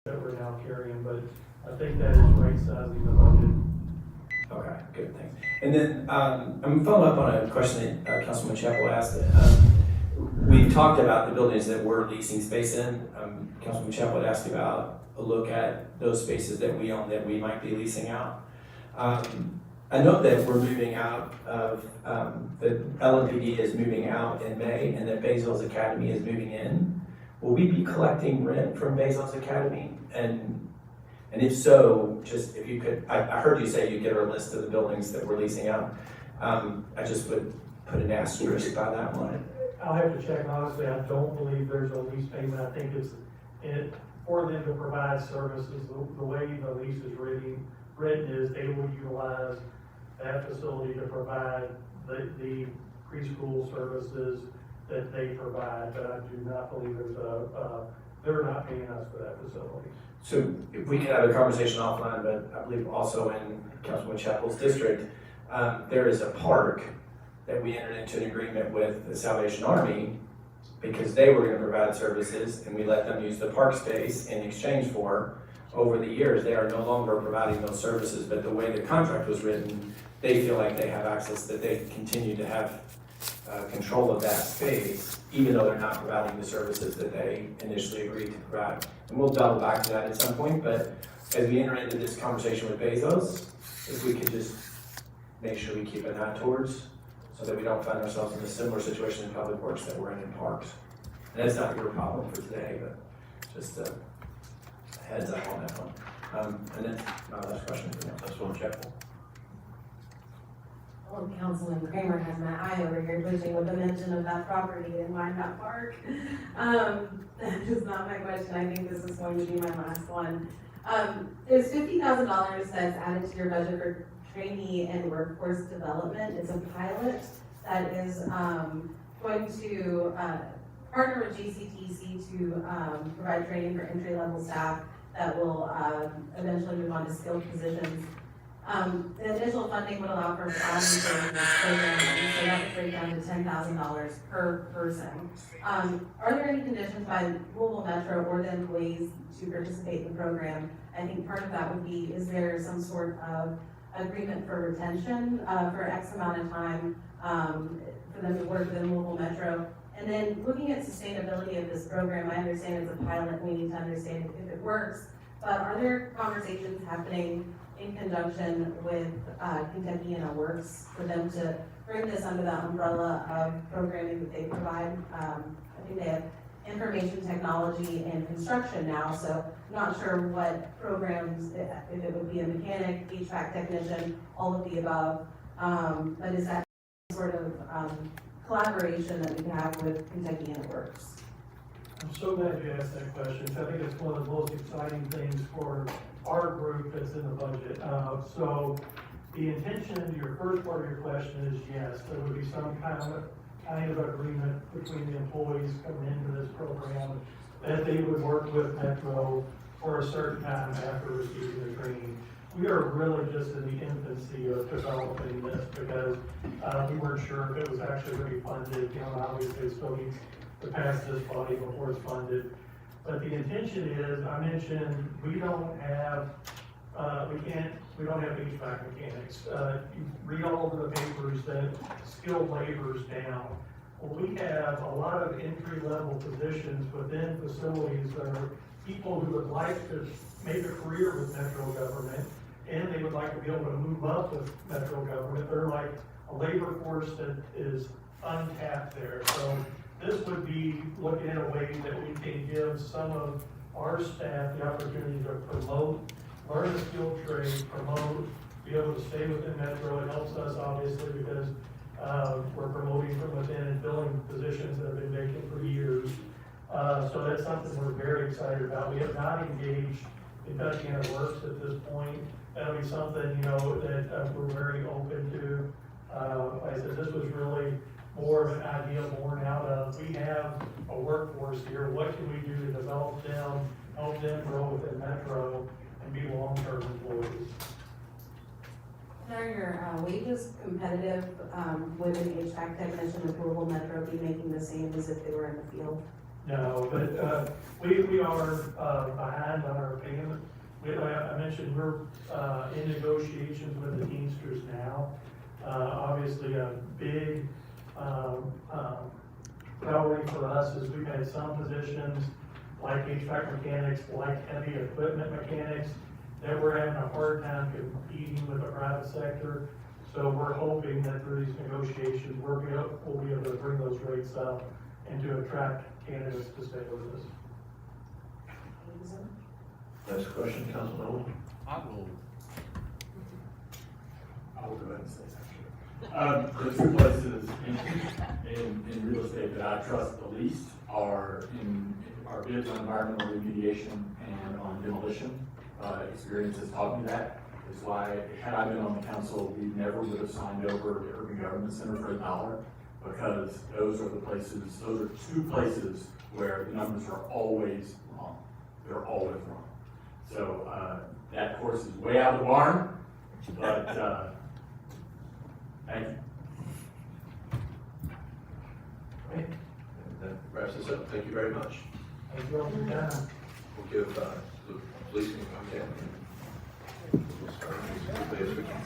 that we're now carrying, but I think that is right sizing the budget. Okay, good, thanks. And then I'm following up on a question that Councilman Chapel asked. We've talked about the buildings that we're leasing space in. Councilman Chapel had asked about a look at those spaces that we own that we might be leasing out. I know that we're moving out of, the LMPD is moving out in May and that Bezos Academy is moving in. Will we be collecting rent from Bezos Academy? And if so, just if you could, I heard you say you get a list of the buildings that we're leasing out. I just would put an asterisk by that one. I'll have to check, honestly, I don't believe there's a lease payment. I think it's for them to provide services. The way the lease is written is they will utilize that facility to provide the preschool services that they provide, but I do not believe they're not paying us for that facility. So if we could have a conversation offline, but I believe also in Councilman Chapel's district, there is a park that we entered into an agreement with the Salvation Army because they were going to provide services and we let them use the park space in exchange for, over the years, they are no longer providing those services, but the way the contract was written, they feel like they have access, that they continue to have control of that space, even though they're not providing the services that they initially agreed to provide. And we'll double back to that at some point, but as we enter into this conversation with Bezos, if we could just make sure we keep an eye towards, so that we don't find ourselves in a similar situation in public works that we're in parks. And that's not your problem for today, but just a heads up on that one. And then my last question for you, Councilwoman Chapel. Well, Councilman Kramer has my eye over here twitching with the mention of that property in Wyandotte Park. That is not my question. I think this is going to be my last one. There's $50,000 that's added to your budget for trainee and workforce development. It's a pilot that is going to partner with GCTC to provide training for entry-level staff that will eventually move on to skilled positions. The initial funding would allow for 5 programs, so that would break down to $10,000 per person. Are there any conditions by Louisville Metro or the employees to participate in the program? I think part of that would be, is there some sort of agreement for retention for X amount of time for them to work within Louisville Metro? And then looking at sustainability of this program, I understand it's a pilot, we need to understand if it works, but are there conversations happening in conjunction with Kentucky and Works for them to bring this under the umbrella of programming that they provide? I think they have information technology and construction now, so I'm not sure what programs, if it would be a mechanic, HVAC technician, all of the above, but is that sort of collaboration that we can have with Kentucky and Works? I'm so glad you asked that question. I think it's one of the most exciting things for our group that's in the budget. So the intention, your first part of your question is yes, there would be some kind of agreement between the employees coming into this program that they would work with Metro for a certain time after receiving the training. We are really just in the infancy of developing this because we weren't sure if it was actually going to be funded. You know, obviously it still needs to pass this body before it's funded. But the intention is, I mentioned, we don't have HVAC mechanics. You read all over the papers that skilled labor is down. Well, we have a lot of entry-level positions within facilities that are people who would like to make a career with Metro government, and they would like to be able to move up with Metro government. They're like a labor force that is untapped there. So this would be looking at a way that we can give some of our staff the opportunity to promote, learn a skilled trade, promote, be able to stay within Metro. It helps us obviously because we're promoting from within and filling positions that have been vacant for years. So that's something we're very excited about. We have not engaged Kentucky and Works at this point. That'll be something, you know, that we're very open to. Like I said, this was really more of an idea born out of, we have a workforce here, what can we do to develop them, help them grow within Metro, and be long-term employees. Are your wages competitive with an HVAC technician? Would Louisville Metro be making the same as if they were in the field? No, but, we are, behind on our payment. I mentioned we're, in negotiations with the Teamsters now. Obviously, a big, priority for us is we've had some positions like HVAC mechanics, like heavy equipment mechanics, that we're having a hard time competing with the private sector. So we're hoping that through these negotiations, we'll be able to bring those rates up and to attract candidates to stay with us. Next question, Councilman Owen. I will go ahead and say something. The two places in real estate that I trust the least are in our bids on environmental remediation and on demolition. Experience has taught me that. It's why, had I been on the council, we never would have signed over the Urban Government Center for $1, because those are two places where the numbers are always wrong. They're always wrong. So that course is way out of the barn, but thank you. Okay, and that wraps us up. Thank you very much. Thank you all for your time. We'll give the police and okay. We'll start as quickly as we can.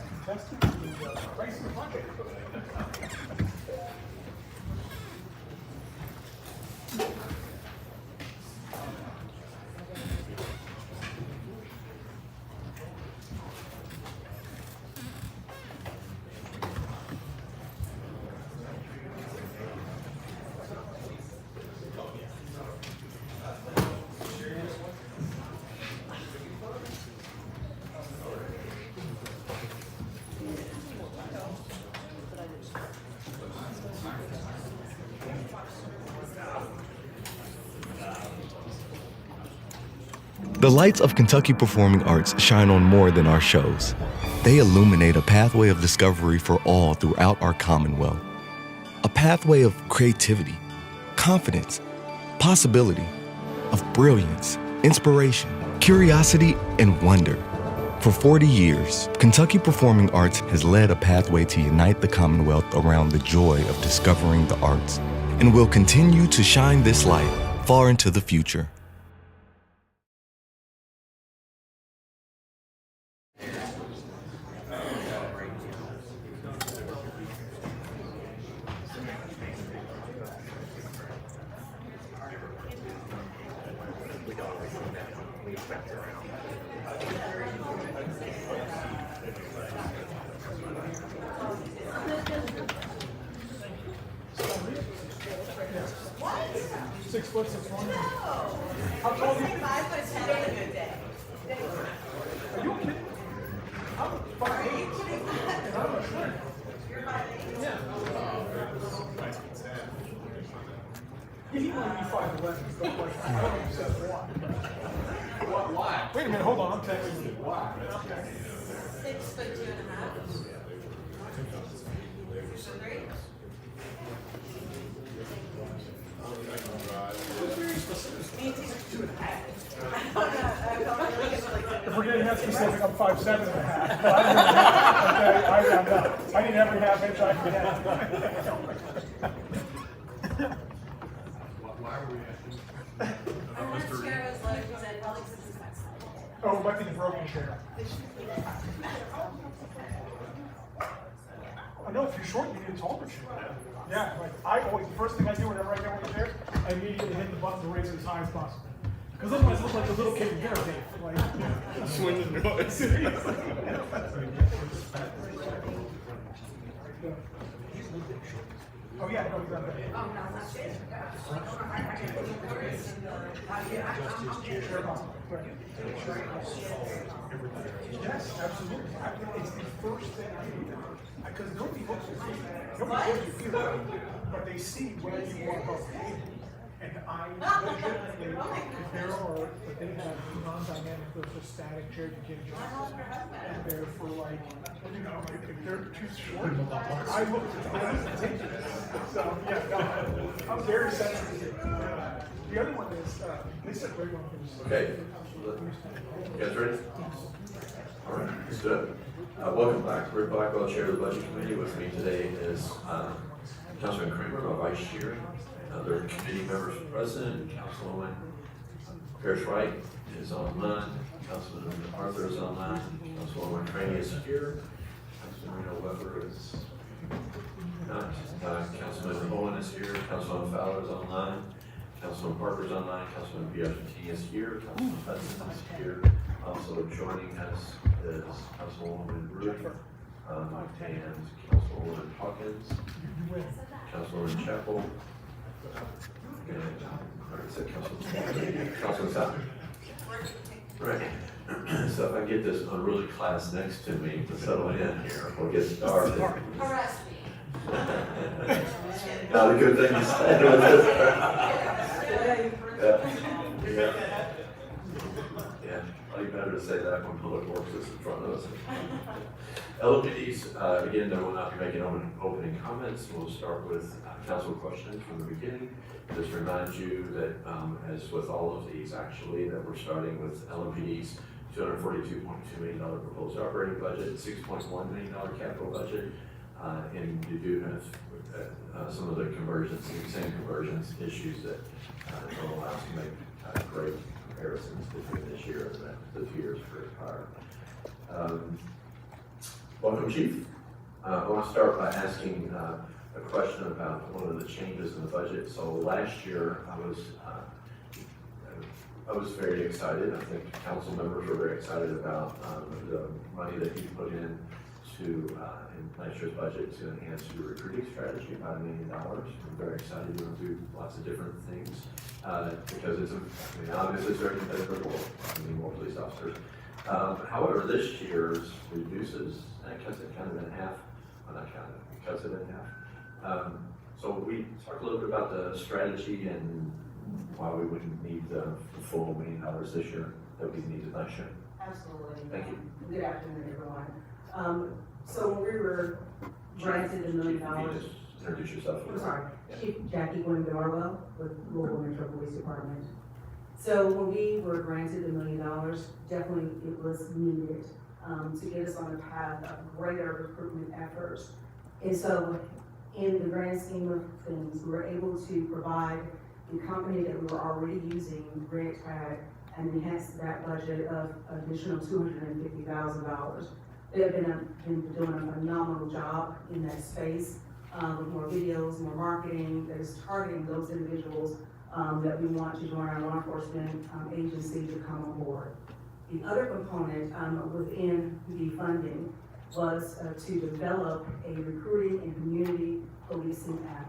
The lights of Kentucky Performing Arts shine on more than our shows. They illuminate a pathway of discovery for all throughout our Commonwealth. A pathway of creativity, confidence, possibility, of brilliance, inspiration, curiosity, and wonder. For 40 years, Kentucky Performing Arts has led a pathway to unite the Commonwealth around the joy of discovering the arts, and will continue to shine this light far into the future. Wait a minute, hold on, I'm texting you. Why? 6'2.5". If we're getting that specific, I'm 5'7.5". Okay, I round up. I need every half inch I can have. Why are we asking? Her chair was low, she said, probably because it's backside. Oh, it might be the broken chair. I know if you're short, you need a taller chair. Yeah, like I always, the first thing I do whenever I get on the chair, I immediately hit the button to raise it as high as possible. Because otherwise it looks like a little kid in dinner date. Like, swing the noise. Oh yeah, no, he's not there. Oh, no, that's it. Yes, absolutely. It's the first thing I do. Because nobody looks at you. Nobody looks at you. But they see where you walk off the table. And I legitimately, if there are, but they have non-dynamic, those are static chairs you can't adjust. And they're for like, you know, if they're too short, I look to take it. So, yeah, no, I'm very sensitive. The other one is, they said right one for this. Okay. You guys ready? All right, let's do it. Welcome back. Rick Blackwell, Chair of the Budget Committee. With me today is Councilman Kramer, our Vice Chair. other committee members present. Councilwoman Pierce Wright is online, Councilman Arthur is online, Councilwoman Craney is here, Councilman Reno Weber is not, Councilman Owen is here, Councilman Fowler is online, Councilman Parker is online, Councilman Biaggi is here, Councilman Hudson is here. Also joining us is Councilwoman Ruth, and Councilwoman Hawkins, Councilwoman Chapel, and, I said Councilman South. Right. So if I get this unruly class next to me to settle in here, we'll get started. Harass me. Not a good thing to say with this. Yeah, probably better to say that when Public Works is in front of us. LMPDs, again, they will not be making opening comments. We'll start with council questions from the beginning. Just remind you that, as with all of these, actually, that we're starting with LMPD's $242.2 million proposed operating budget, $6.1 million capital budget, and you do have some of the conversions, the same conversions issues that don't allow us to make great comparisons between this year and the 2 years prior. Welcome, Chief. I want to start by asking a question about one of the changes in the budget. So last year, I was very excited. I think council members were very excited about the money that you put in last year's budget to enhance your recruiting strategy, about $1 million. I'm very excited. You're going to do lots of different things because obviously it's very competitive world. We need more police officers. However, this year's reduces, and it cuts it kind of in half. Well, not kind of, it cuts it in half. So we talked a little bit about the strategy and why we wouldn't need the full $1 million this year that we needed last year. Absolutely. Thank you. Good afternoon, everyone. So when we were granted $1 million. Can you just introduce yourself? I'm sorry, Chief Jackie Gwen Darwell with Louisville Metro Police Department. So when we were granted $1 million, definitely it was needed to get us on a path of greater recruitment efforts. And so in the grand scheme of things, we were able to provide the company that we were already using, Grant Tag, and enhance that budget of additional $250,000. They have been doing a phenomenal job in that space with more videos, more marketing that is targeting those individuals that we want to join our law enforcement agency to come on board. The other component within the funding was to develop a recruiting and community policing app.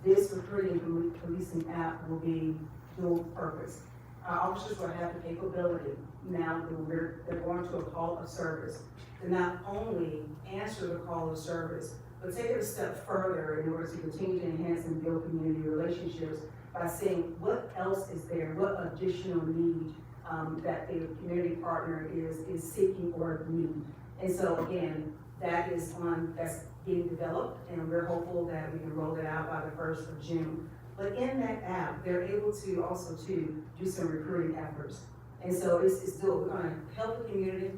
This recruiting and policing app will be dual purpose. Our officers will have the capability now that they're going to a call of service to not only answer the call of service, but take it a step further in order to continue to enhance and build community relationships by seeing what else is there, what additional need that the community partner is seeking or need. And so again, that's being developed, and we're hopeful that we can roll it out by the 1st of June. But in that app, they're able to also do some recruiting efforts. And so it's still, we're gonna help the community.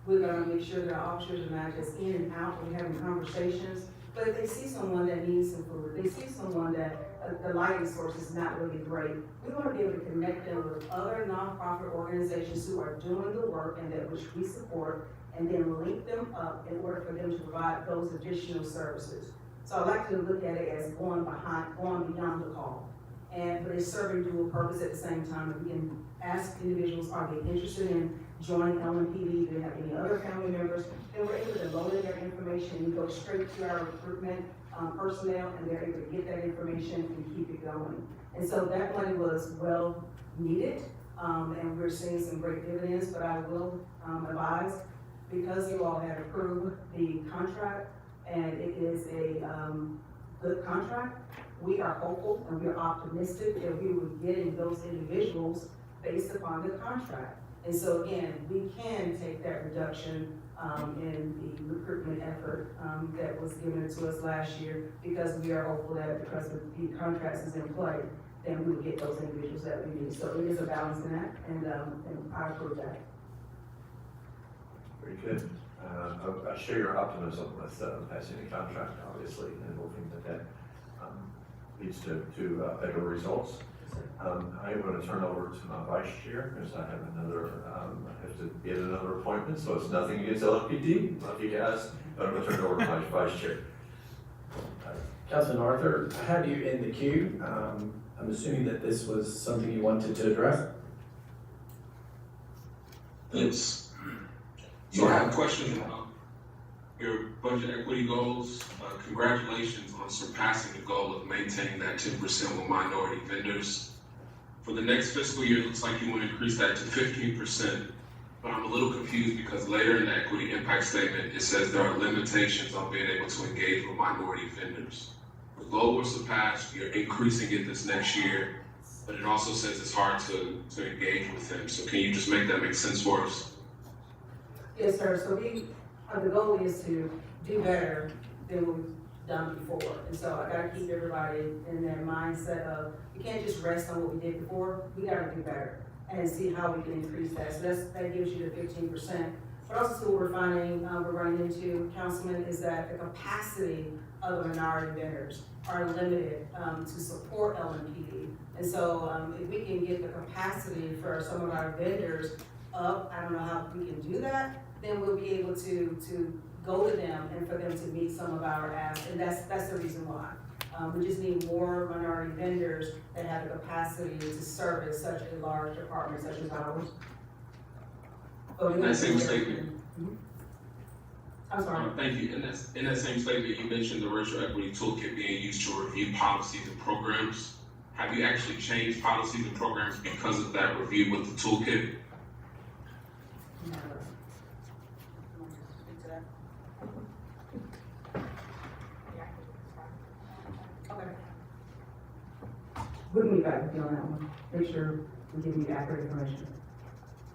We're gonna make sure that our officers are not just in and out, we're having conversations. But if they see someone that needs some food, they see someone that the lighting source is not really great, we want to be able to connect them with other nonprofit organizations who are doing the work and that which we support, and then link them up in order for them to provide those additional services. So I like to look at it as going beyond the call. But it's serving dual purpose at the same time. If we can ask individuals, are they interested in joining LMPD, do they have any other family members, then we're able to load in their information and go straight to our recruitment personnel, and they're able to get that information and keep it going. And so that money was well needed, and we're seeing some great dividends, but I will advise, because you all have approved the contract, and it is a good contract, we are hopeful and we're optimistic that we will be getting those individuals based upon the contract. And so again, we can take that reduction in the recruitment effort that was given to us last year, because we are hopeful that because of the contracts is in play, then we will get those individuals that we need. So it is a balance in that, and I approve that. Very good. I share your optimism with passing the contract, obviously, and hoping that leads to better results. I'm going to turn over to my vice chair, because I have I have to get another appointment, so it's nothing against LMPD, love you guys, but I'm going to turn it over to my vice chair. Councilman Arthur, I have you in the queue. I'm assuming that this was something you wanted to address? Yes. So I have a question about your budget equity goals. Congratulations on surpassing the goal of maintaining that 10% with minority vendors. For the next fiscal year, it looks like you want to increase that to 15%, but I'm a little confused because later in the equity impact statement, it says there are limitations on being able to engage with minority vendors. The goal was surpassed, you're increasing it this next year, but it also says it's hard to engage with them. So can you just make that make sense for us? Yes, sir, so the goal is to do better than we've done before. And so I gotta keep everybody in that mindset of, we can't just rest on what we did before, we gotta do better and see how we can increase that. So that gives you the 15%. But also what we're finding, we're running into, Councilman, is that the capacity of the minority vendors are limited to support LMPD. And so if we can get the capacity for some of our vendors up, I don't know how we can do that, then we'll be able to go to them and for them to meet some of our asks, and that's the reason why. We just need more minority vendors that have the capacity to service such a large department such as ours. In that same statement. I'm sorry. Thank you. In that same statement, you mentioned the racial equity toolkit being used to review policies and programs. Have you actually changed policies and programs because of that review with the toolkit? We can be back with you on that one. Make sure we give you accurate information.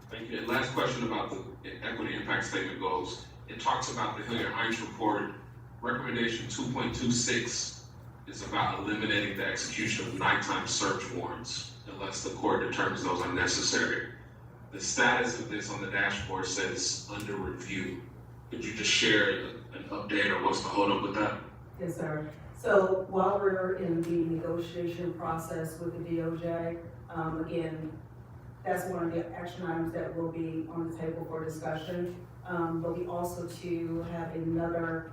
Thank you. And last question about the equity impact statement goals. It talks about the Hilliard-Heinz report. Recommendation 2.26 is about eliminating the execution of nighttime search warrants unless the court determines those are necessary. The status of this on the dashboard says under review. Could you just share an update or what's the holdup with that? Yes, sir. So while we're in the negotiation process with the DOJ, again, that's one of the action items that will be on the table for discussion. But we also too have another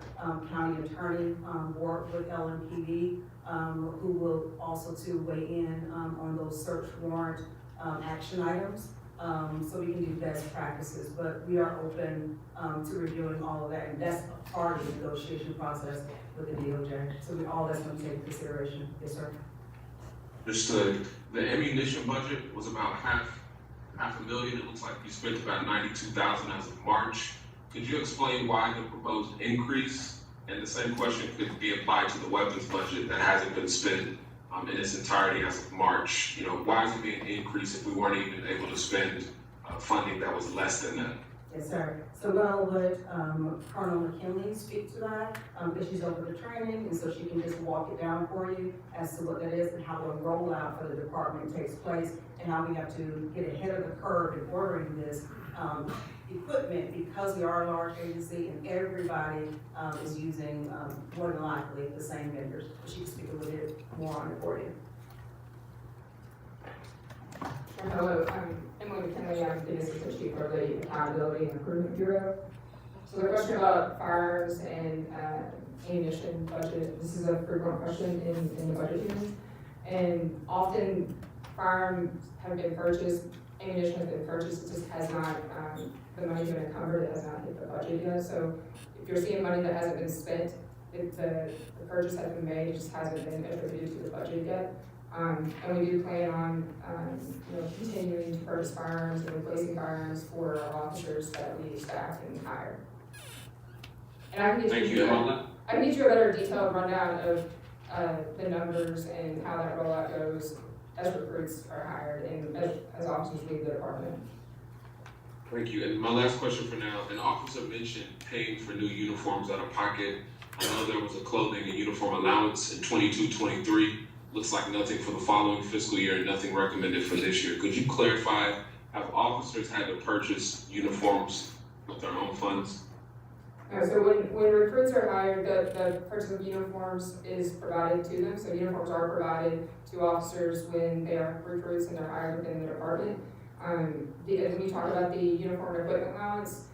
county attorney work with LMPD who will also to weigh in on those search warrant action items. So we can do best practices, but we are open to reviewing all of that, and that's a part of the negotiation process with the DOJ. So all that's going to take into consideration. Yes, sir. Understood. The ammunition budget was about half a million. It looks like you spent about $92,000 as of March. Could you explain why the proposed increase? And the same question could be applied to the weapons budget that hasn't been spent in its entirety as of March. You know, why is it being increased if we weren't even able to spend funding that was less than that? Yes, sir. So I'm gonna let Colonel McKinley speak to that, because she's over the training, and so she can just walk it down for you as to what that is and how the rollout for the department takes place and how we have to get ahead of the curve in ordering this equipment because we are a large agency and everybody is using more than likely the same vendors. She can speak a little bit more on it for you. Hello, I'm Emily McKinley. I'm the Assistant Chief of the Accountability and Improvement Bureau. So the question about firearms and ammunition budget, this is a frequent question in the budget hearings. And often firearms have been purchased, ammunition has been purchased, it just has not, the money's been encumbered, it has not hit the budget yet. So if you're seeing money that hasn't been spent, the purchase has been made, it just hasn't been attributed to the budget yet. And we do plan on, continuing to purchase firearms and replacing firearms for our officers that we staff and hire. And I can get you a better detailed rundown of the numbers and how that rollout goes as recruits are hired and as officers leave the department. Thank you. And my last question for now, an officer mentioned paying for new uniforms out of pocket. I know there was a clothing and uniform allowance in 22-23. Looks like nothing for the following fiscal year and nothing recommended for this year. Could you clarify, have officers had to purchase uniforms with their own funds? So when recruits are hired, the purchase of uniforms is provided to them, so uniforms are provided to officers when they are recruits and they're hired within the department. When you talk about the uniform and equipment allowance,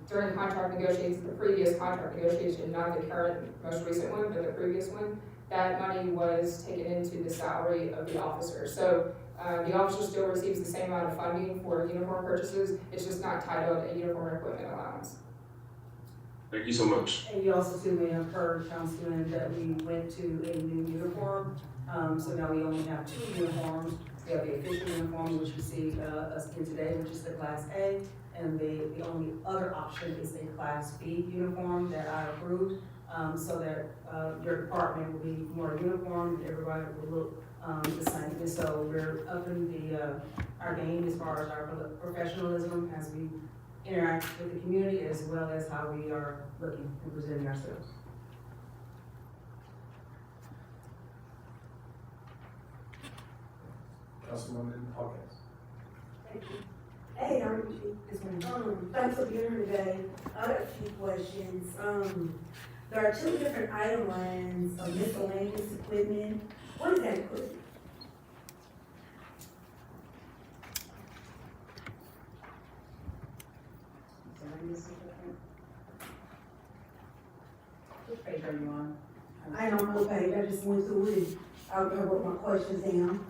during contract negotiations, the previous contract negotiation, not the current, most recent one, but the previous one, that money was taken into the salary of the officer. So the officer still receives the same amount of funding for uniform purchases, it's just not titled a uniform or equipment allowance. Thank you so much. And you also too may have heard, Councilman, that we went to a new uniform. So now we only have 2 uniforms. We have the official uniform, which you see us in today, which is the Class A. And the only other option is a Class B uniform that I approved, so that your department will be more uniform, everybody will look the same. And so we're upping our game as far as our professionalism as we interact with the community, as well as how we are looking and presenting ourselves. Councilwoman Hawkins. Thank you. Hey, thanks for being here today. I have a few questions. There are 2 different item lines of miscellaneous equipment. What is that equipment? Which page are you on? I don't know, page, I just went through it. I wrote my questions down.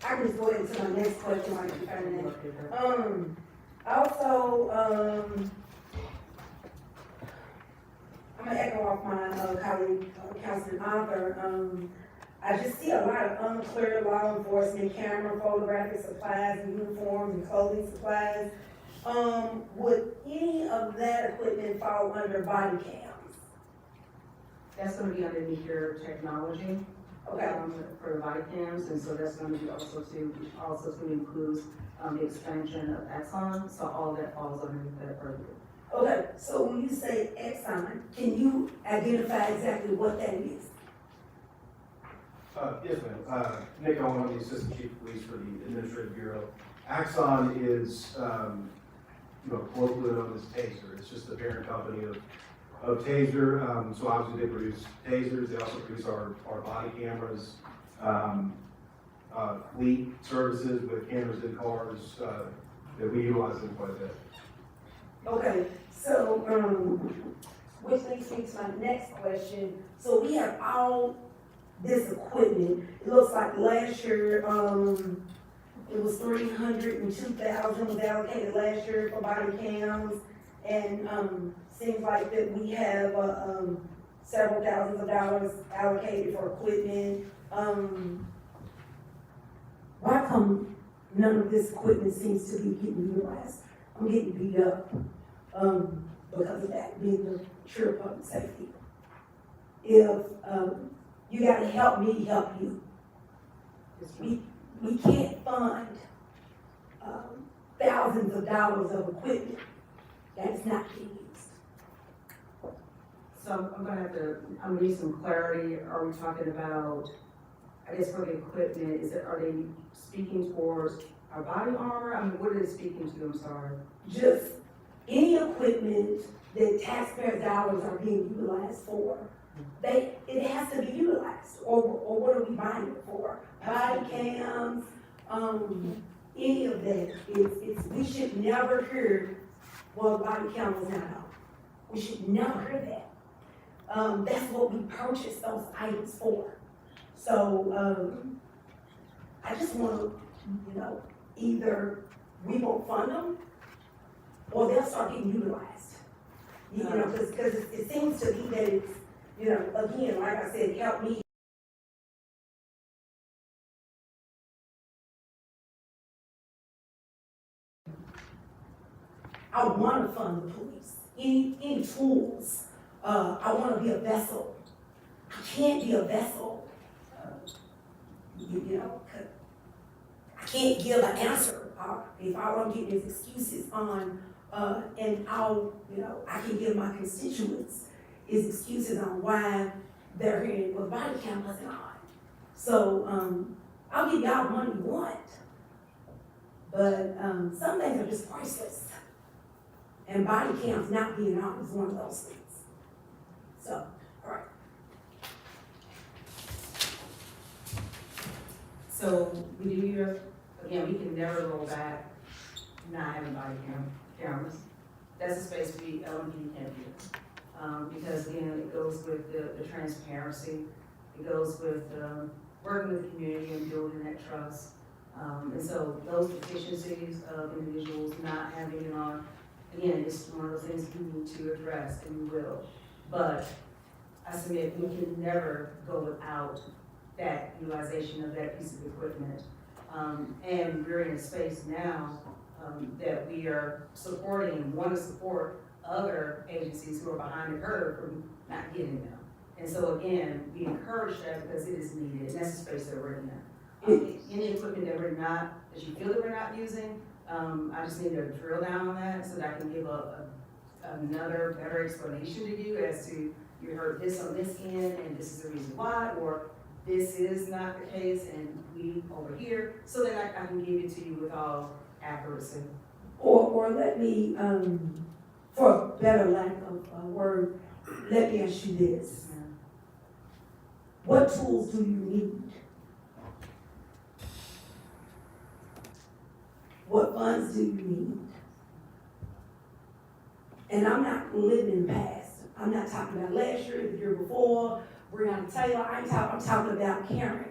I can just go into my next question while you're trying to. Also, I'm gonna echo off my colleague, Councilman Arthur. I just see a lot of unclear law enforcement, camera, photographic supplies, and uniforms and clothing supplies. Would any of that equipment fall under body cams? That's gonna be underneath your technology. Okay. For the body cams, and so that's gonna be also to include the expansion of Exxon, so all that falls underneath that purview. Okay, so when you say Exxon, can you identify exactly what that is? Yes, ma'am. Nick Owen, I'm the Assistant Chief of Police for the Administrative Bureau. Axon is, colloquially known as Taser. It's just the parent company of Taser. So obviously they produce Tasers. They also produce our body cameras, fleet services with cameras in cars, that we utilize them quite a bit. Okay, so, which leads me to my next question. So we have all this equipment. It looks like last year, it was $302,000 was allocated last year for body cams. And, seems like that we have, several thousands of dollars allocated for equipment. Why come none of this equipment seems to be getting utilized? I'm getting beat up, because of that, being the true public safety. If, you gotta help me help you. We can't fund, thousands of dollars of equipment that's not being used. So I'm gonna need some clarity. Are we talking about, I guess for the equipment, are they speaking towards our body armor? I mean, what are they speaking to? I'm sorry. Just any equipment that taxpayer dollars are being utilized for, it has to be utilized, or what are we buying it for? Body cams, any of that, we should never hear, well, body cam was not on. We should never hear that. That's what we purchased those items for. So, I just wanna, either we won't fund them, or they'll start getting utilized. Cause it seems to be that it's, again, like I said, help me. I wanna fund the police, any tools, I wanna be a vessel. I can't be a vessel, I can't give an answer, if all I'm getting is excuses on, and I can give my constituents is excuses on why they're here, well, body cam wasn't on. So, I'll give y'all money you want, but, some things are just priceless. And body cams not being on is one of those things. So, all right. So we do hear, again, we can never roll back not having body cameras. That's a space we, LMPD can't do. Because again, it goes with the transparency, it goes with working with the community and building that trust. And so those deficiencies of individuals not having it on, again, it's one of those things we need to address, and we will. But I submit we can never go without that utilization of that piece of equipment. And we're in a space now that we are supporting and want to support other agencies who are behind the curve from not getting them. And so again, we encourage that because it is needed, and that's the space that we're in now. Any equipment that we're not, that you feel that we're not using, I just need to drill down on that so that I can give another better explanation to you as to, you heard this on this end and this is the reason why, or this is not the case and we over here, so that I can give it to you with all accuracy. Or let me, for better lack of a word, let me ask you this. What tools do you need? What funds do you need? And I'm not living past. I'm not talking about last year, the year before, Breonna Taylor. I'm talking about current.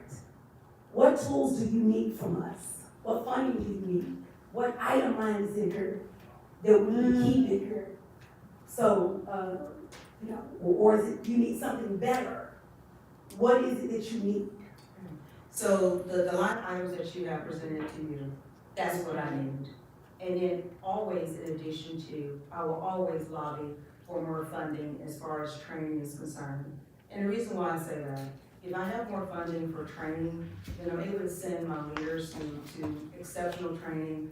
What tools do you need from us? What funding do you need? What item line is in here that we can keep in here? So, or is it you need something better? What is it that you need? So the line items that you have presented to you, that's what I need. And then always, in addition to, I will always lobby for more funding as far as training is concerned. And the reason why I say that, if I have more funding for training, then I'm able to send my leaders to exceptional training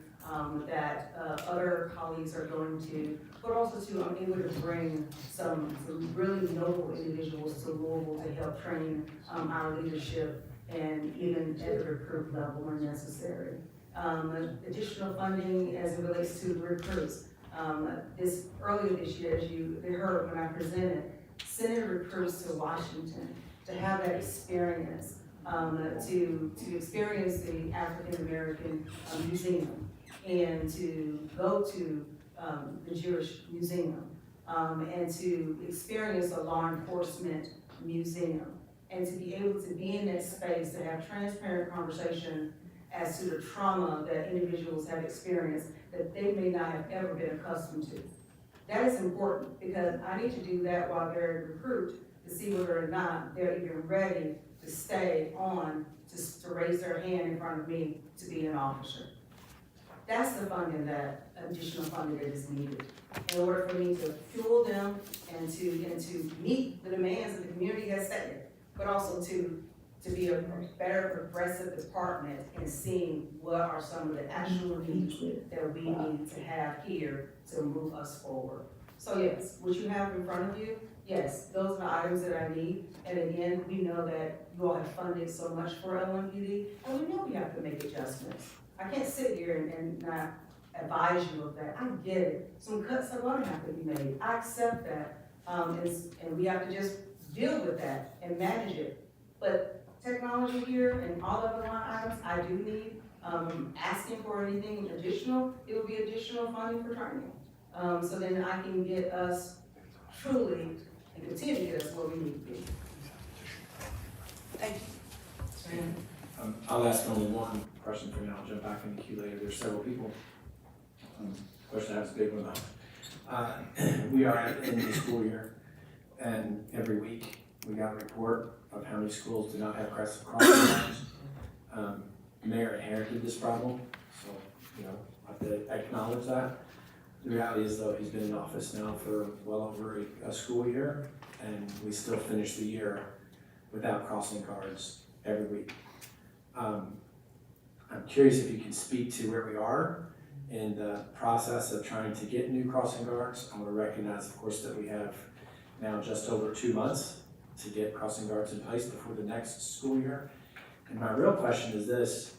that other colleagues are going to, but also too, I'm able to bring some really notable individuals to Louisville to help train our leadership and even at the recruit level when necessary. Additional funding as it relates to the recruits. Earlier this year, as you heard when I presented, sending recruits to Washington to have that experience, to experience the African American Museum and to go to the Jewish Museum and to experience a law enforcement museum and to be able to be in that space to have transparent conversation as to the trauma that individuals have experienced that they may not have ever been accustomed to. That is important because I need to do that while they're in recruit to see whether or not they're even ready to stay on, to raise their hand in front of me to be an officer. That's the funding that, additional funding that is needed in order for me to fuel them and to meet the demands of the community has stated, but also to be a better progressive department in seeing what are some of the actual needs that we need to have here to move us forward. So yes, what you have in front of you, yes, those are the items that I need. And again, we know that you all have funded so much for LMPD, and we know we have to make adjustments. I can't sit here and not advise you of that. I get it. Some cuts are going to have to be made. I accept that. And we have to just deal with that and manage it. But technology here and all of the line items, I do need, asking for anything additional, it will be additional funding for training. So then I can get us truly, and continue to get us where we need to be. Thank you. I'll ask only one question for now, I'll jump back in the queue later, there's several people. Question I have is a big one though. We are in the school year, and every week we got a report of how many schools do not have crossing lines. Mayor inherited this problem, so, I have to acknowledge that. The reality is though, he's been in office now for well over a school year, and we still finish the year without crossing guards every week. I'm curious if you can speak to where we are in the process of trying to get new crossing guards. I want to recognize, of course, that we have now just over 2 months to get crossing guards in place before the next school year. And my real question is this,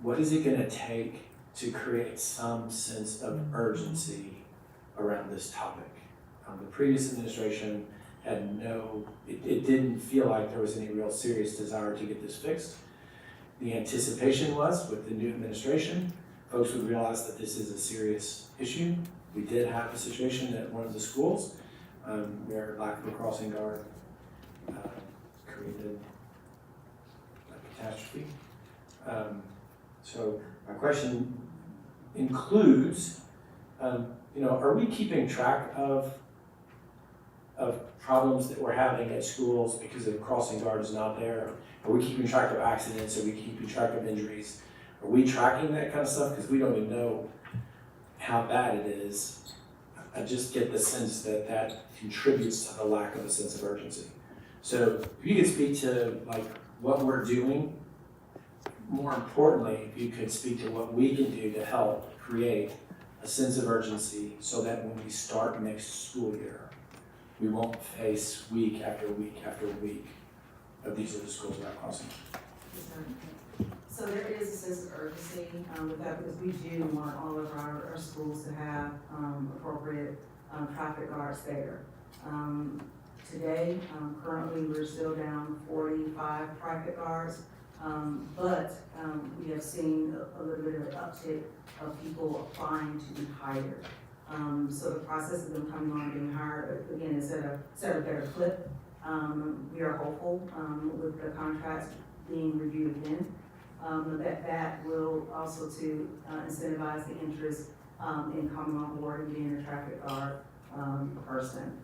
what is it gonna take to create some sense of urgency around this topic. The previous administration had it didn't feel like there was any real serious desire to get this fixed. The anticipation was, with the new administration, folks would realize that this is a serious issue. We did have a situation at one of the schools where lack of a crossing guard created a catastrophe. So my question includes, are we keeping track of problems that we're having at schools because the crossing guard is not there? Are we keeping track of accidents? Are we keeping track of injuries? Are we tracking that kind of stuff? Because we don't even know how bad it is. I just get the sense that that contributes to the lack of a sense of urgency. So if you could speak to like what we're doing, more importantly, if you could speak to what we can do to help create a sense of urgency so that when we start next school year, we won't face week after week after week of these are the schools without crossing. So there is a sense of urgency with that because we do want all of our schools to have appropriate traffic guards there. Today, currently, we're still down 45 traffic guards, but we have seen a little bit of an uptick of people applying to be hired. So the process of them coming on and being hired, again, is at a better clip. We are hopeful with the contracts being reviewed again, that will also to incentivize the interest in coming on board and being a traffic guard person.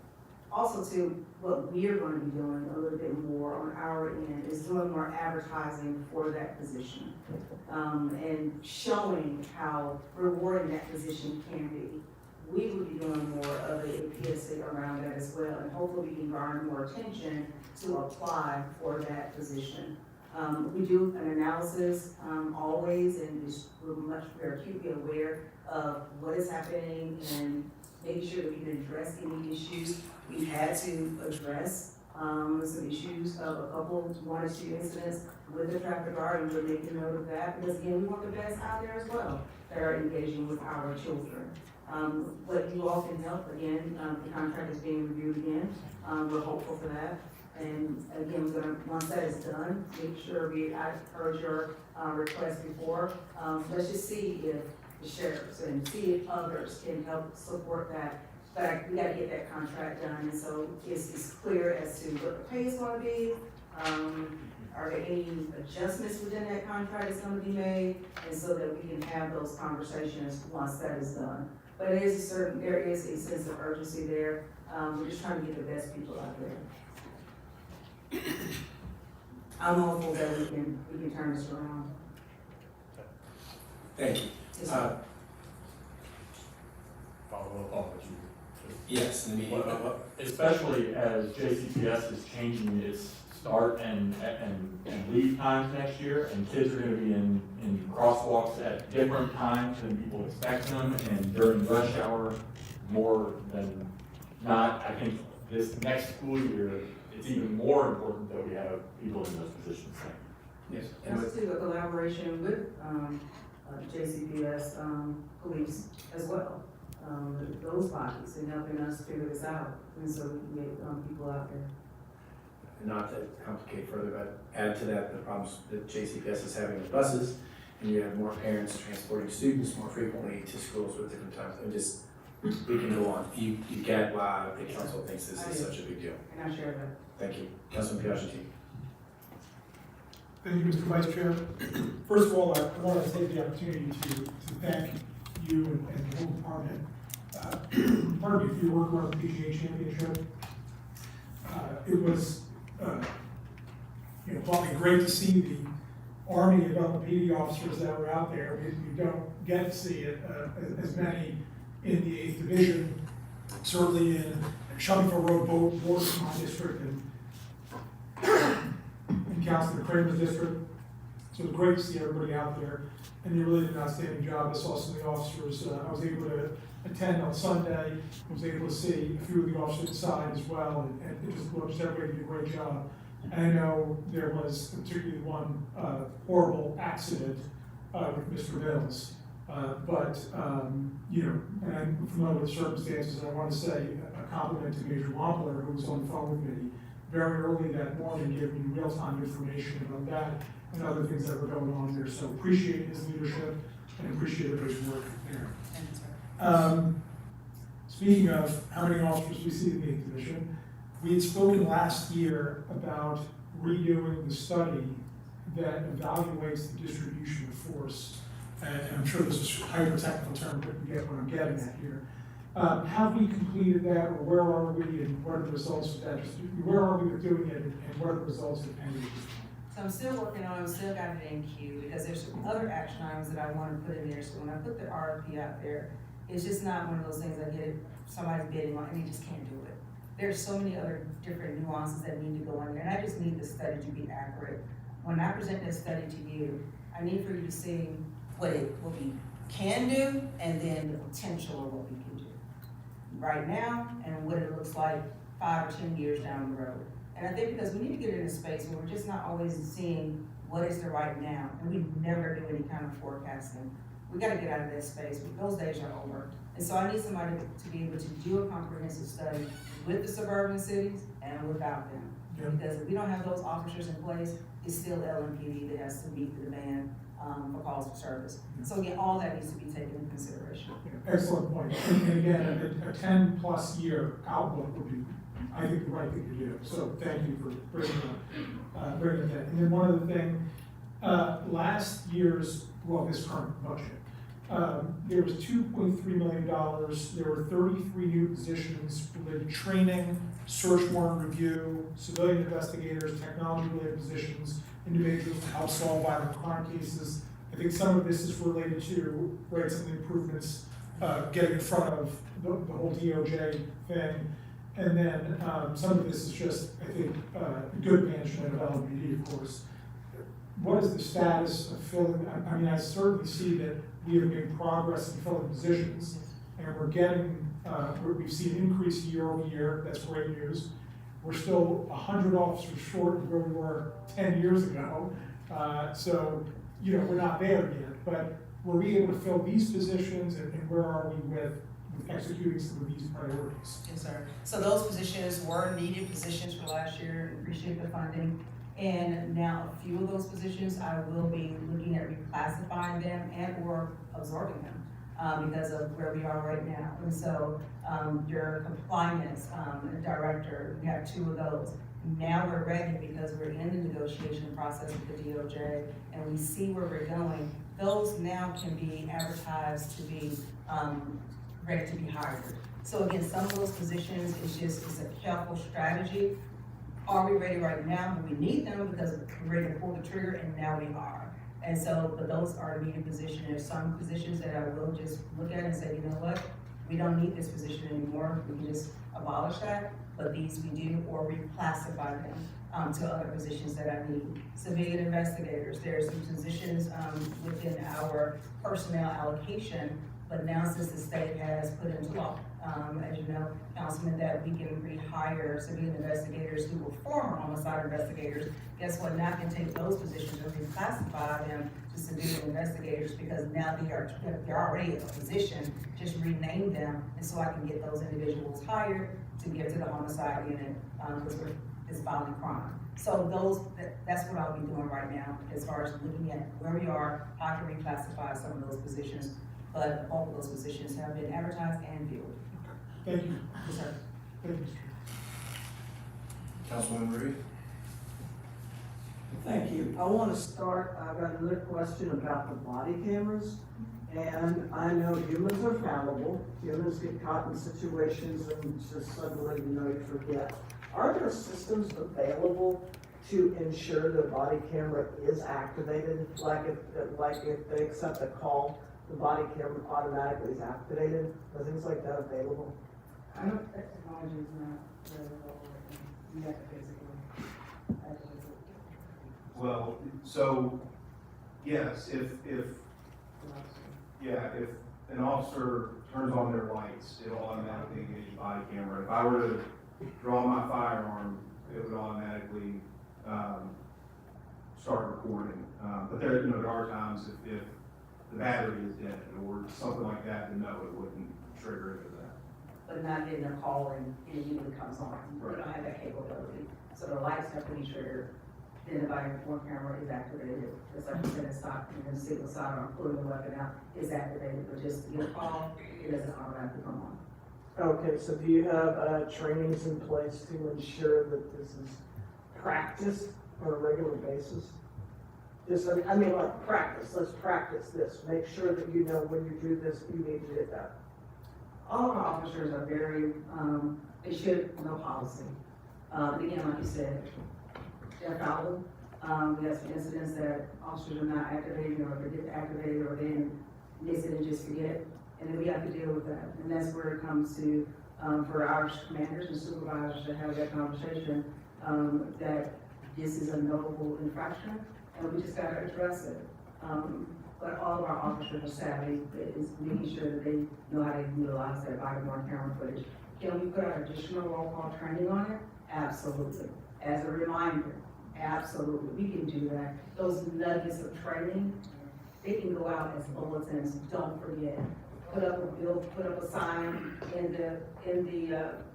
Also to what we are going to be doing a little bit more on our end is doing more advertising for that position and showing how rewarding that position can be. We will be doing more of a PSA around that as well, and hopefully we can garner more attention to apply for that position. We do an analysis always, and we're acutely aware of what is happening and making sure that we can address any issues. We've had to address some issues of one or two incidents with the traffic guard, and we're making note of that because again, we want the best out there as well that are engaging with our children. But you all can help, again, the contract is being reviewed again. We're hopeful for that. And again, we're gonna, once that is done, make sure I heard your request before. Let's just see if the sheriffs and see if others can help support that. But we gotta get that contract done, and so it's clear as to what the pay is gonna be. Are there any adjustments within that contract that's gonna be made? And so that we can have those conversations once that is done. But there is a sense of urgency there. We're just trying to get the best people out there. I'm hopeful that we can turn this around. Thank you. Yes, Follow up on what you. Yes, Especially as JCPS is changing its start and leave times next year, and kids are gonna be in crosswalks at different times than people expect them, and during rush hour more than not. I think this next school year, it's even more important that we have people in those positions. yes. That's too, a collaboration with JCPS police as well. Those bodies and helping us figure this out, and so we can get people out there. Not to complicate further, but add to that the problems that JCPS is having with buses, and you have more parents transporting students more frequently to schools with different times. And just, we can go on. You get why the council thinks this is such a big deal. And I share that. Thank you. Councilman Piaggi. Thank you, Mr. Vice Chair. First of all, I want to take the opportunity to thank you and the whole department. Part of your work on the PGA Championship. It was, probably great to see the Army of LMPD officers that were out there. We don't get to see it as many in the 8th Division, certainly in Shuffleford Road Board Command District and Councilor Kramer's district. So it was great to see everybody out there, and you really did an outstanding job. I saw some of the officers. I was able to attend on Sunday. I was able to see a few of the officers inside as well, and it just looks everybody did a great job. And I know there was particularly one horrible accident with Mr. Mills But, you know, and I'm familiar with the circumstances, and I want to say a compliment to Major Wampler, who was on the phone with me very early that morning, giving me real-time information about that and other things that were going on there. So appreciate his leadership and appreciate everybody's work there. Speaking of how many officers we see in the position, we had spoken last year about redoing the study that evaluates the distribution of force. And I'm sure this is a hyper-technical term, but you get what I'm getting at here. Have we completed that, or where are we, and what are the results of that? Just where are we with doing it, and what are the results of any of this? So I'm still working on it, still got it in queue, because there's some other action items that I want to put in there. So when I put the RFP out there, it's just not one of those things I get somebody's bidding on and you just can't do it. There's so many other different nuances that need to go in there, and I just need the study to be accurate. When I present this study to you, I need for you to see what we can do, and then the potential of what we can do right now, and what it looks like 5 or 10 years down the road. And I think because we need to get in a space where we're just not always seeing what is the right now, and we never do any kind of forecasting. We gotta get out of that space, but those days are over. And so I need somebody to be able to do a comprehensive study with the suburban cities and without them. Yeah. Because if we don't have those officers in place, it's still LMPD that has to meet the demand for calls for service. So again, all that needs to be taken into consideration. Excellent point. And again, a 10-plus year outlook would be, I think, the right thing to do. So thank you for bringing that. And then one other thing, last year's, this current budget, there was $2.3 million. There were 33 new positions related to training, search warrant review, civilian investigators, technology-related positions, individuals to help solve violent crime cases. I think some of this is related to, right, some of the improvements, getting in front of the whole DOJ thing. And then some of this is just, I think, good management of LMPD, of course. What is the status of filling? I mean, I certainly see that we have made progress in filling positions, and we're getting, we've seen an increase year over year. That's great news. We're still 100 officers short of where we were 10 years ago. So, you know, we're not there yet, but were we able to fill these positions, and where are we with executing some of these priorities? Yes, sir. So those positions were needed positions for last year, and appreciate the funding. And now a few of those positions, I will be looking at reclassifying them and or absorbing them because of where we are right now. And so your compliance director, we have 2 of those. Now we're ready because we're in the negotiation process with the DOJ and we see where we're going. Those now can be advertised to be ready to be hired. So again, some of those positions it's a careful strategy. Are we ready right now? We need them because we're ready to pull the trigger, and now we are. And so, but those are needed positions. There's some positions that I will just look at and say, you know what? We don't need this position anymore. We can just abolish that. But these we do, or reclassify them to other positions that I need. Civilian investigators, there are some positions within our personnel allocation, but now since the state has put into law, as you know, Councilman, that we can rehire civilian investigators who were former homicide investigators. Guess what? Now I can take those positions and reclassify them to civilian investigators because now they're already in a position. Just rename them, and so I can get those individuals hired to get to the homicide unit because it's violent crime. So that's what I'll be doing right now as far as looking at where we are, how to reclassify some of those positions. But all of those positions have been advertised and filled. Thank you. Yes, sir. Thank you. Councilwoman Ruby? Thank you. I want to start, I've got another question about the body cameras. And I know humans are fallible. Humans get caught in situations and just suddenly, you forget. Are there systems available to ensure the body camera is activated? Like if they accept a call, the body camera automatically is activated? Are things like that available? I don't, that technology is not available right now. You have to physically activate it. Well, so, yes, if an officer turns on their lights, it'll automatically engage the body camera. If I were to draw my firearm, it would automatically start recording. But there are times if the battery is dead or something like that, then no, it wouldn't trigger into that. But not getting a call and it immediately comes on. We don't have that capability. So the lights have to be triggered, then the body-worn camera is activated. Just like you said, it's stopped, and then the signal sidearm pulling the weapon out is activated, but just to get a call, it doesn't automatically come on. Okay, so do you have, trainings in place to ensure that this is practiced on a regular basis? Just, I mean, like practice, let's practice this. Make sure that you know when you do this, you need to do that. All of our officers are very, they should know policy. Again, like you said, they're fallible. We have some incidents that officers are not activating or they get activated or they miss it and just forget. And then we have to deal with that. And that's where it comes to, for our commanders and supervisors to have that conversation, that this is a notable infraction and we just gotta address it. But all of our officers are savvy, is making sure that they know how to utilize that body-worn camera footage. Can we put our additional roll call training on it? Absolutely. As a reminder, absolutely, we can do that. Those nuggets of training, they can go out as bulletins, don't forget. Put up a bill, put up a sign in the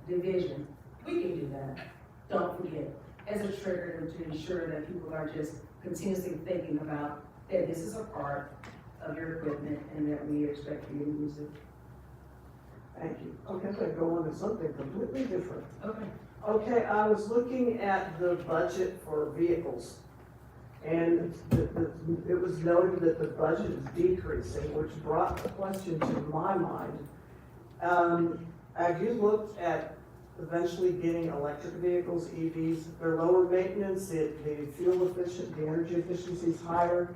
division. We can do that, don't forget. As a trigger to ensure that people are just continuously thinking about that this is a part of your equipment and that we expect you to use it. Thank you. Okay, I'm gonna go on to something completely different. Okay. Okay, I was looking at the budget for vehicles. And it was noted that the budget is decreasing, which brought a question to my mind. Have you looked at eventually getting electric vehicles, EVs? They're lower maintenance, the fuel efficient, the energy efficiency is higher,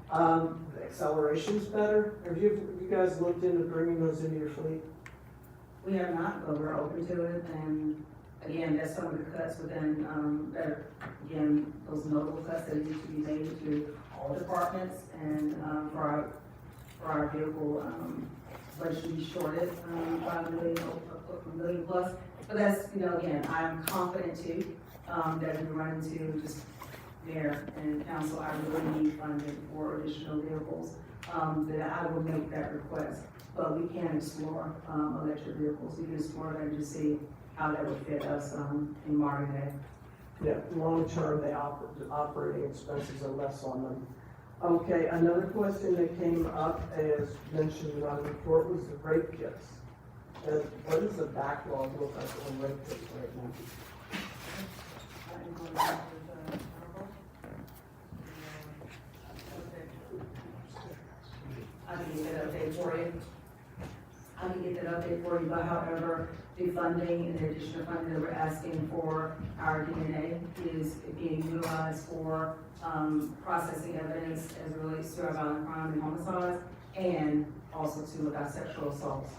the acceleration's better. Have you guys looked into bringing those into your fleet? We have not, but we're open to it, and again, that's some of the cuts within, again, those notable cuts that need to be made to all departments, and, for our vehicle, budget to be shorted, $5 million plus. But that's, again, I'm confident too, that we run into just mayor and council, I really need funding for additional vehicles, that I will make that request. But we can explore, electric vehicles, we can explore that and just see how that would fit us, in modern day. Yeah, long term, the operating expenses are less on them. Okay, another question that came up, as mentioned on the report, was the rape kits. What does the backlog look like on rape kits right now? I can get that update for you. But however, the funding, in addition to funding that we're asking for our DNA is being utilized for, processing evidence as it relates to our violent crime and homicides, and also to with our sexual assaults.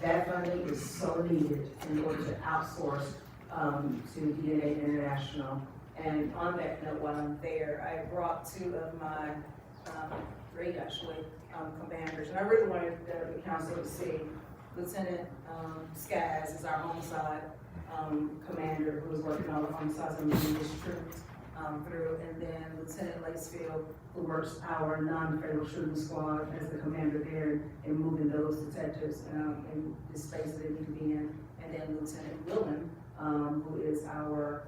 That funding is so needed in order to outsource, to DNA International. And on that note, while I'm there, I brought two of my, three actually, commanders, and I really wanted the council to see Lieutenant Skaggs is our homicide commander who is working on the homicides and moving this troops through, and then Lieutenant Lacefield, who works our non-fatal shooting squad as the commander there and moving those detectives in the space that they need to be in, and then Lieutenant Willen, who is our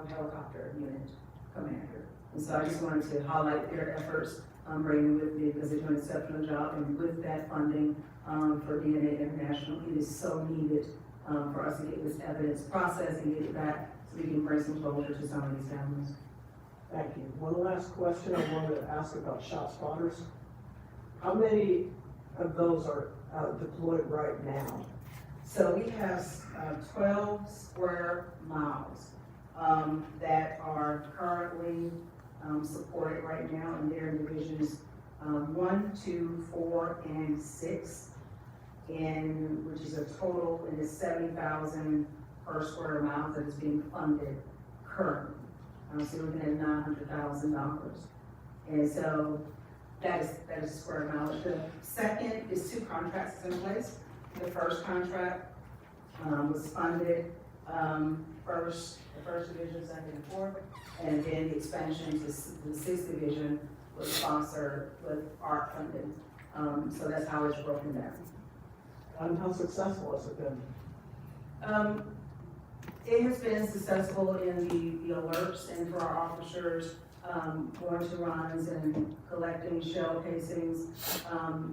helicopter unit commander. And so I just wanted to highlight their efforts, bringing with me because they're doing an exceptional job, and with that funding for DNA International, it is so needed for us to get this evidence processed and get it back so we can bring some closure to some of these families. Thank you. One last question I wanted to ask about shot spotters. How many of those are deployed right now? So we have 12 square miles that are currently supported right now, and they're in divisions 1, 2, 4, and 6, and which is a total, it is 70,000 per square mile that is being funded currently. So we're looking at $900,000, and so that is square mileage. The second is 2 contracts in place. The first contract was funded the first division, second and fourth, and then the expansion to the 6th division was sponsored with ARC funding. So that's how it's broken down. And how successful has it been? It has been successful in the alerts and for our officers, going to runs and collecting shell casings,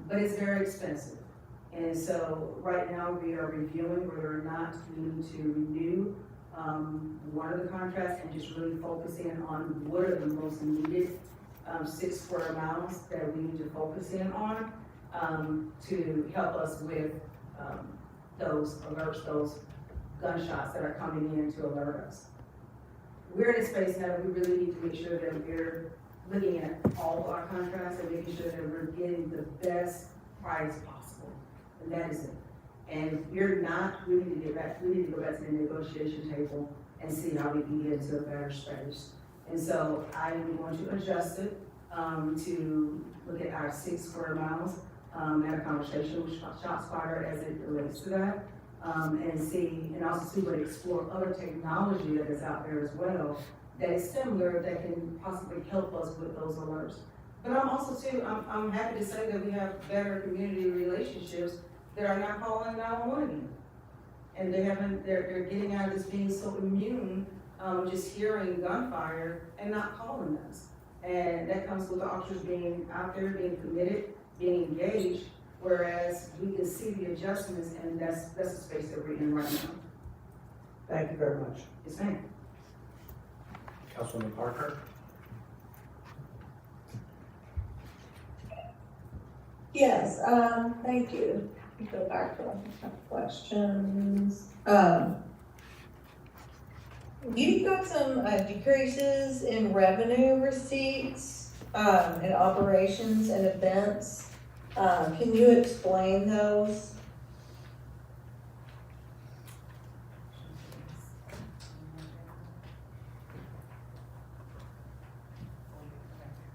but it's very expensive. And so right now we are reviewing whether or not we need to renew, one of the contracts and just really focusing on what are the most needed, 6 square miles that we need to focus in on, to help us with, those alerts, those gunshots that are coming in to alert us. We're in a space now that we really need to make sure that we're looking at all of our contracts and making sure that we're getting the best price possible. And that is it. And if you're not, we need to go back to the negotiation table and see how we can get into a better space. And so I am going to adjust it, to look at our 6 square miles, at a conversation with ShotSpotter as it relates to that. And see, and also see what explore other technology that is out there as well, that is similar, that can possibly help us with those alerts. But I'm also too, I'm happy to say that we have better community relationships that are not calling 911 again. And they're getting out of this being so immune, just hearing gunfire and not calling us. And that comes with the officers being out there, being committed, being engaged, whereas we can see the adjustments, and that's the space that we're in right now. Thank you very much. Yes, ma'am. Councilwoman Parker? Yes, thank you. Go back to my questions. You've got some decreases in revenue receipts, in operations and events. Can you explain those?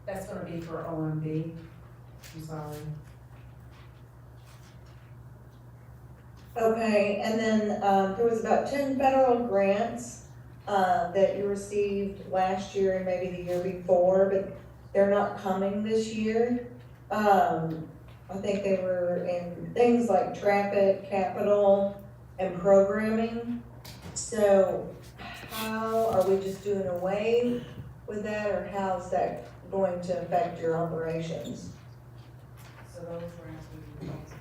That's gonna be for OMB. I'm sorry. Okay, and then, there was about 10 federal grants, that you received last year and maybe the year before, but they're not coming this year. I think they were in things like traffic, capital, and programming. So how, are we just doing away with that, or how's that going to affect your operations? So those grants would be falsified.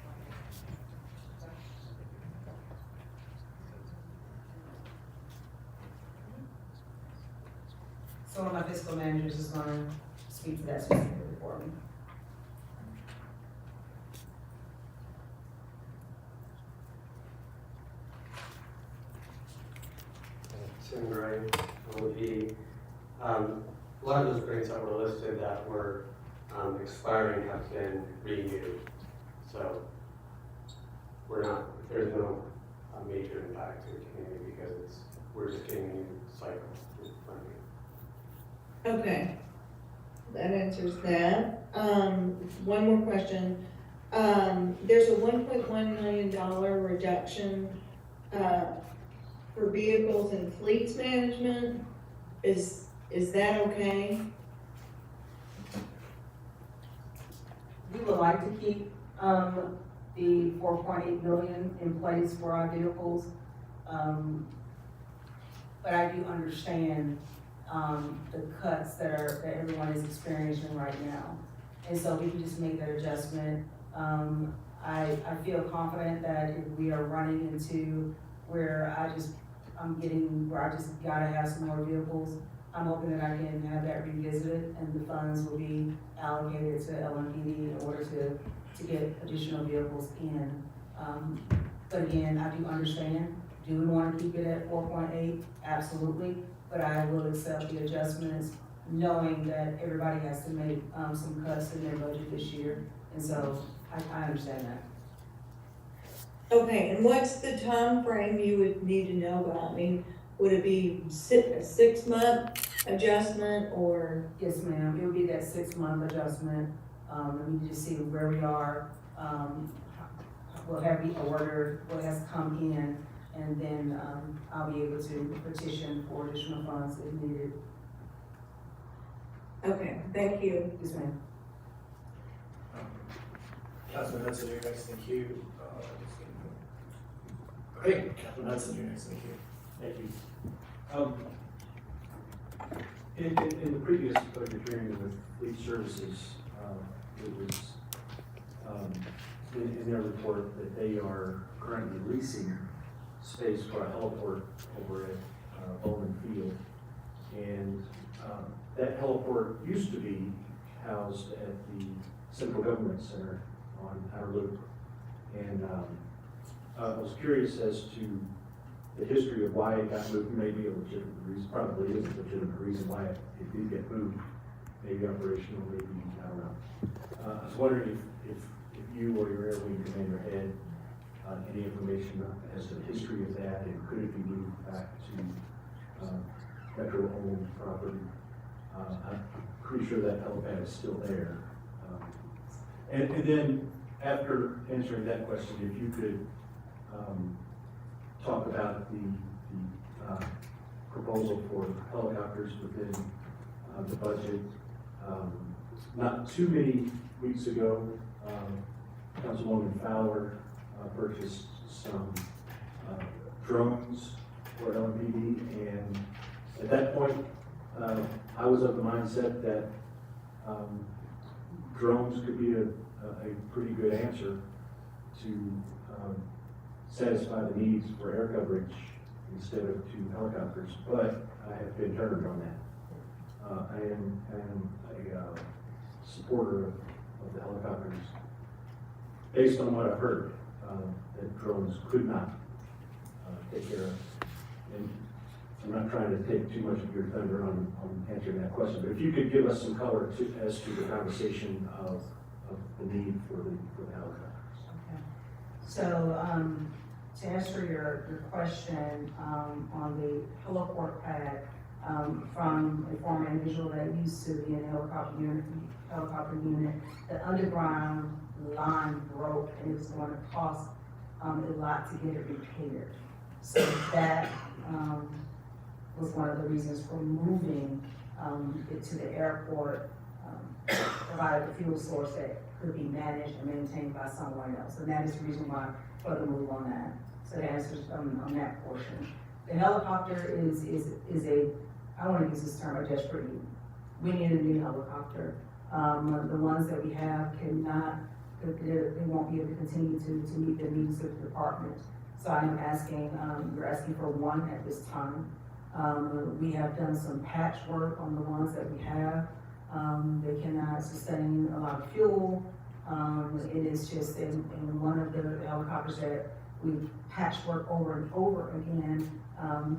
So one of my fiscal managers is gonna speak to that specifically for me. Tim Gray, LMPD. A lot of those grants that were listed that were expiring have been renewed. So there's no major impact to the community because we're just getting a new cycle of funding. Okay, that answers that. One more question. There's a $1.1 million reduction, for vehicles and fleets management. Is that okay? We would like to keep, the 4.8 million in place for our vehicles. But I do understand, the cuts that everyone is experiencing right now. And so we can just make that adjustment. I feel confident that if we are running into where I just gotta have some more vehicles, I'm hoping that I can have that revisited and the funds will be allocated to LMPD in order to get additional vehicles in. But again, I do understand, do we wanna keep it at 4.8? Absolutely, but I will accept the adjustments, knowing that everybody has to make, some cuts in their budget this year, and so I understand that. Okay, and what's the time frame you would need to know about? I mean, would it be a 6-month adjustment or? Yes, ma'am, it would be that 6-month adjustment, and we just see where we are, what have we ordered, what has come in, and then, I'll be able to petition for additional funds if needed. Okay, thank you. Yes, ma'am. Councilman Hudson, you're next in queue. Okay, Councilman Hudson, you're next in queue. Thank you. In the previous budget hearing with Fleet Services, it was, in their report that they are currently leasing space for a heliport over at Bowman Field. And that heliport used to be housed at the Central Government Center on Outer Loop. And I was curious as to the history of why it got moved. Maybe a legitimate reason, probably is a legitimate reason why it did get moved. Maybe operational, maybe, I don't know. I was wondering if you or your Air Wing commander had any information as to the history of that, and could it be moved back to Metro-owned property? I'm pretty sure that helipad is still there. And then, after answering that question, if you could talk about the proposal for helicopters within the budget. Not too many weeks ago, Councilwoman Fowler purchased some drones for LMPD, and at that point, I was of the mindset that drones could be a pretty good answer to satisfy the needs for air coverage instead of 2 helicopters, but I have been turned on that. I am a supporter of the helicopters, based on what I've heard, that drones could not take care of. And I'm not trying to take too much of your thunder on answering that question, but if you could give us some color as to the conversation of the need for the helicopters. Okay. So, to answer your question, on the heliport pad, from a former individual that used to be in a helicopter unit, the underground line broke, and it was going to cost a lot to get it repaired. So that was one of the reasons for moving it to the airport, provided a fuel source that could be managed and maintained by someone else. And that is the reason why for the move on that. So the answer is on that portion. The helicopter is a, I want to use this term, a desperate need. We need a new helicopter. The ones that we have cannot, they won't be able to continue to meet the needs of the department. So I am asking, we're asking for one at this time. We have done some patchwork on the ones that we have. They cannot sustain a lot of fuel. It is just in one of the helicopters that we've patchwork over and over again.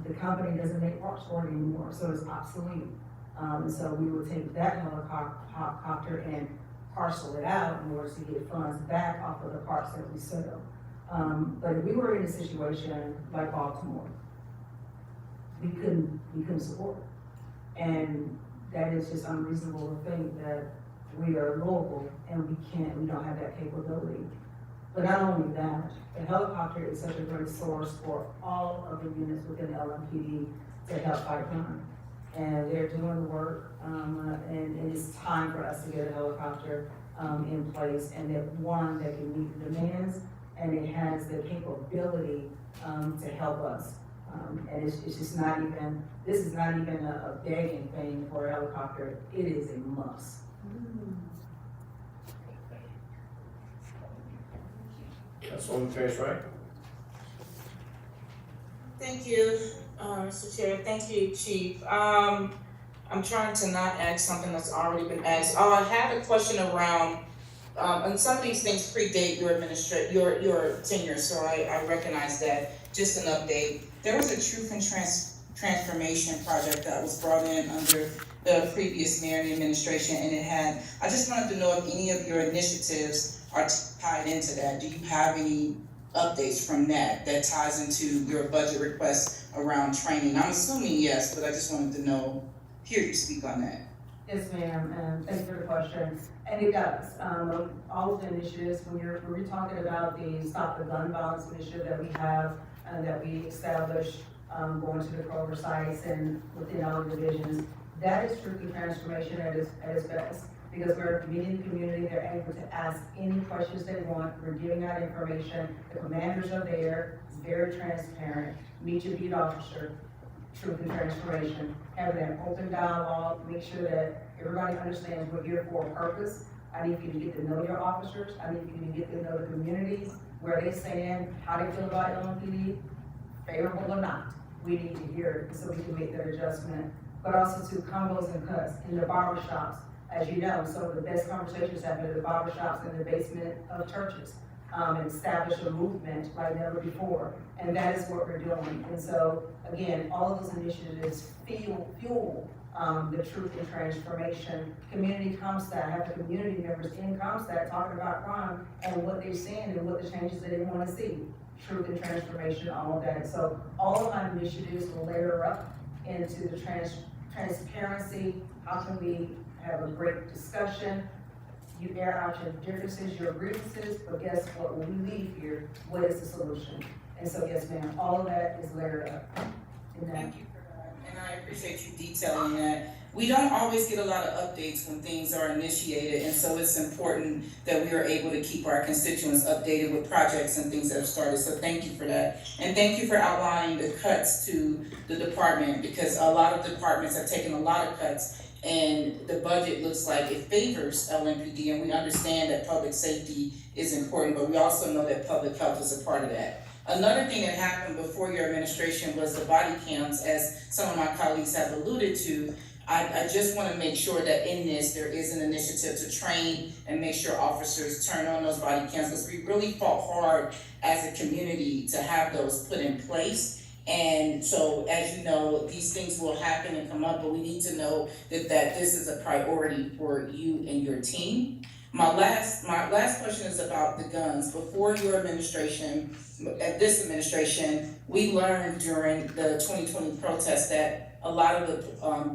The company doesn't make parts for it anymore, so it's obsolete. So we will take that helicopter and parcel it out in order to get funds back off of the parts that we sell. But if we were in a situation like Baltimore, we couldn't support it. And that is just unreasonable to think that we are local and we don't have that capability. But not only that, the helicopter is such a great source for all of the units within LMPD to help fight crime. And they're doing the work, and it's time for us to get a helicopter in place, and that one that can meet the demands, and it has the capability to help us. And it's just not even, this is not even a begging thing for a helicopter, it is a must. Councilwoman Paris Wright. Thank you, Mr. Chair. Thank you, Chief. I'm trying to not ask something that's already been asked. I have a question around, and some of these things predate your tenure, so I recognize that. Just an update. There was a Truth and Transformation project that was brought in under the previous mayor and administration, and I just wanted to know if any of your initiatives are tied into that. Do you have any updates from that ties into your budget requests around training? I'm assuming yes, but I just wanted to hear you speak on that. Yes, ma'am, and thank you for the question. And it does. All of the initiatives, when we're talking about the Stop the Gun Violence initiative that we have, that we established, going to the Kroger sites and within our divisions, that is truly transformation at its best. because we're meeting the community, they're able to ask any questions they want, we're giving out information, the commanders are there, it's very transparent, meet your beat officer, truth and transformation, having an open dialogue, make sure that everybody understands we're here for a purpose. I need you to get to know your officers, I need you to get to know the communities, where they stand, how they feel about LMPD, favorable or not. We need to hear it so we can make that adjustment. But also to combos and cuts in the barber shops. As you know, some of the best conversations happen in the barber shops in the basement of churches. And establish a movement like never before. And that is what we're doing. And so, again, all of those initiatives fuel the truth and transformation. Community ComStat, I have the community members in ComStat talking about crime and what they're seeing and what the changes that they want to see. Truth and transformation, all of that. So all of my initiatives will layer up into the transparency. How can we have a great discussion? You air out your differences, your grievances, but guess what? When we leave here, what is the solution? And so, yes, ma'am, all of that is layered up in that. Thank you for that, and I appreciate you detailing that. We don't always get a lot of updates when things are initiated, and so it's important that we are able to keep our constituents updated with projects and things that have started, so thank you for that. And thank you for outlining the cuts to the department, because a lot of departments have taken a lot of cuts, and the budget looks like it favors LMPD, and we understand that public safety is important, but we also know that public health is a part of that. Another thing that happened before your administration was the body cams, as some of my colleagues have alluded to. I just want to make sure that in this, there is an initiative to train and make sure officers turn on those body cams, because we really fought hard as a community to have those put in place. And so, as you know, these things will happen and come up, but we need to know that this is a priority for you and your team. My last question is about the guns. Before your administration, at this administration, we learned during the 2020 protest that a lot of the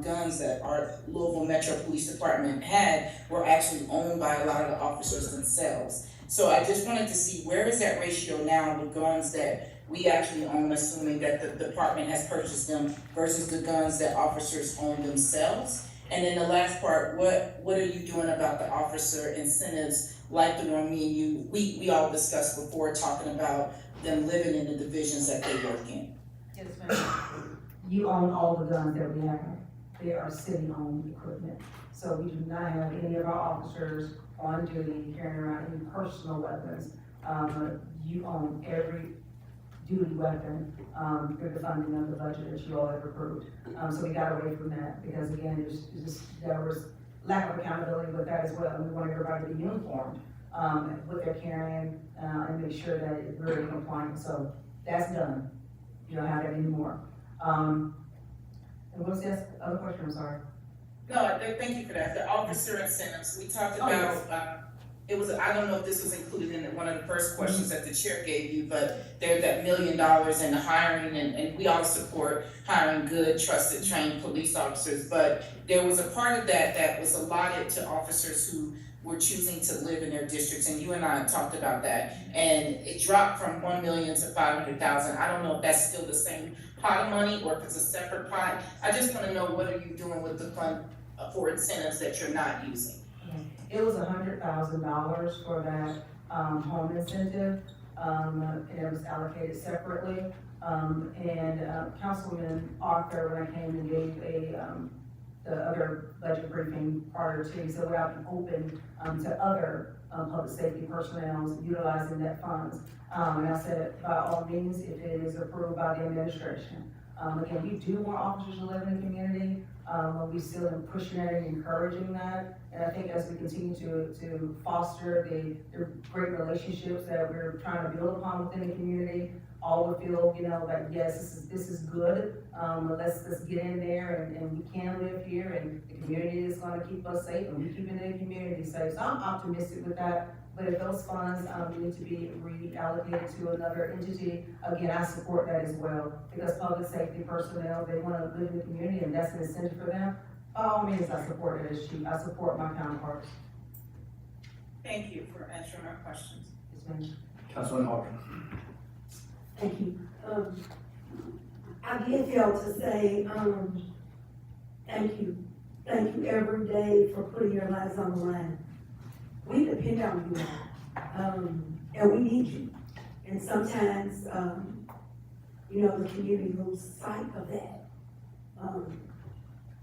guns that our Louisville Metro Police Department had were actually owned by a lot of the officers themselves. So I just wanted to see, where is that ratio now with guns that we actually own, assuming that the department has purchased them, versus the guns that officers own themselves? And then the last part, what are you doing about the officer incentives, like the one me and you, we all discussed before, talking about them living in the divisions that they work in? Yes, ma'am. You own all the guns that we have. They are city-owned equipment. So we do not have any of our officers on duty carrying around any personal weapons. You own every duty weapon through the funding of the budget that you all have approved. So we got away from that because, again, there was lack of accountability with that as well. And we want everybody to be uniformed what they're carrying and make sure that it's really compliant. So that's done. You don't have that anymore. And what's the other question? I'm sorry. No, thank you for that. The officer incentives, we talked about, it was, I don't know if this was included in one of the first questions that the chair gave you, but there's that $1 million in the hiring, and we all support hiring good, trusted, trained police officers, but there was a part of that was allotted to officers who were choosing to live in their districts, and you and I talked about that, and it dropped from 1 million to 500,000. I don't know if that's still the same pot of money or if it's a separate pot. I just want to know, what are you doing with the fund for incentives that you're not using? It was $100,000 for that home incentive, and it was allocated separately. Councilman Arthur, when I came and gave the other budget briefing prior to, he said, we're open to other public safety personnel utilizing that funds. And I said, by all means, if it is approved by the administration. Again, we do want officers to live in the community. We still are pushing that and encouraging that. And I think as we continue to foster the great relationships that we're trying to build upon within the community, all will feel, like, yes, this is good. Let's get in there and we can live here, and the community is gonna keep us safe, and we're keeping the community safe. So I'm optimistic with that. But if those funds need to be reallocated to another entity, again, I support that as well. Because public safety personnel, they want to live in the community, and that's an incentive for them. By all means, I support it as chief. I support my counterparts. Thank you for answering my questions. Yes, ma'am. Councilman Hawkins. Thank you. I did fail to say, thank you. thank you every day for putting your lives on the line. We depend on you all, and we need you. And sometimes, you know, the community loses sight of that.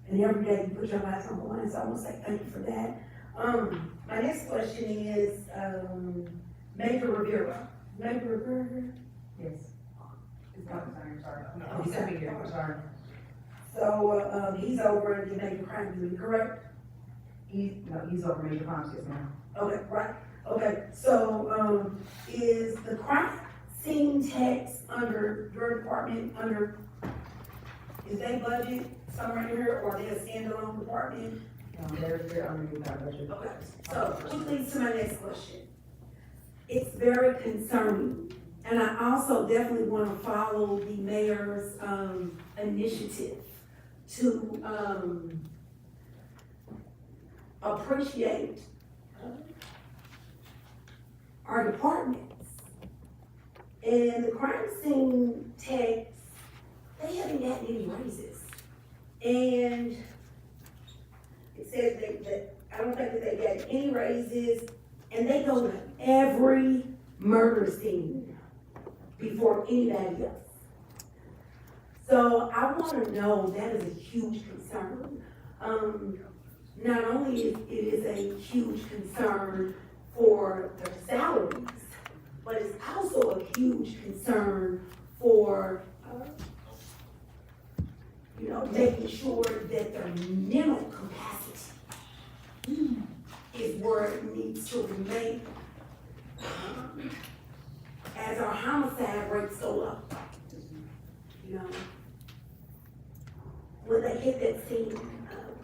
And every day you put your lives on the line, so I want to say thank you for that. My next question is, Major Rivera. Major Rivera? Yes. It's not, sorry. No, he's gonna be here, sorry. So, he's over in the major crime unit, correct? He's over major crimes, yes, ma'am. Okay, right, okay, so, is the crime scene tax under your department, is they budget somewhere in here, or they a standalone department? They're underneath our budget. Okay, so, which leads to my next question. It's very concerning, and I also definitely wanna follow the mayor's, initiative to, appreciate our departments. And the crime scene tax, they haven't had any raises. And it says that I don't think that they got any raises, and they go to every murder scene before anybody else. So I wanna know, that is a huge concern. Not only is it a huge concern for their salaries, but it's also a huge concern for, you know, making sure that their mental capacity is where it needs to remain. As our homicide rates go up, you know, when they hit that scene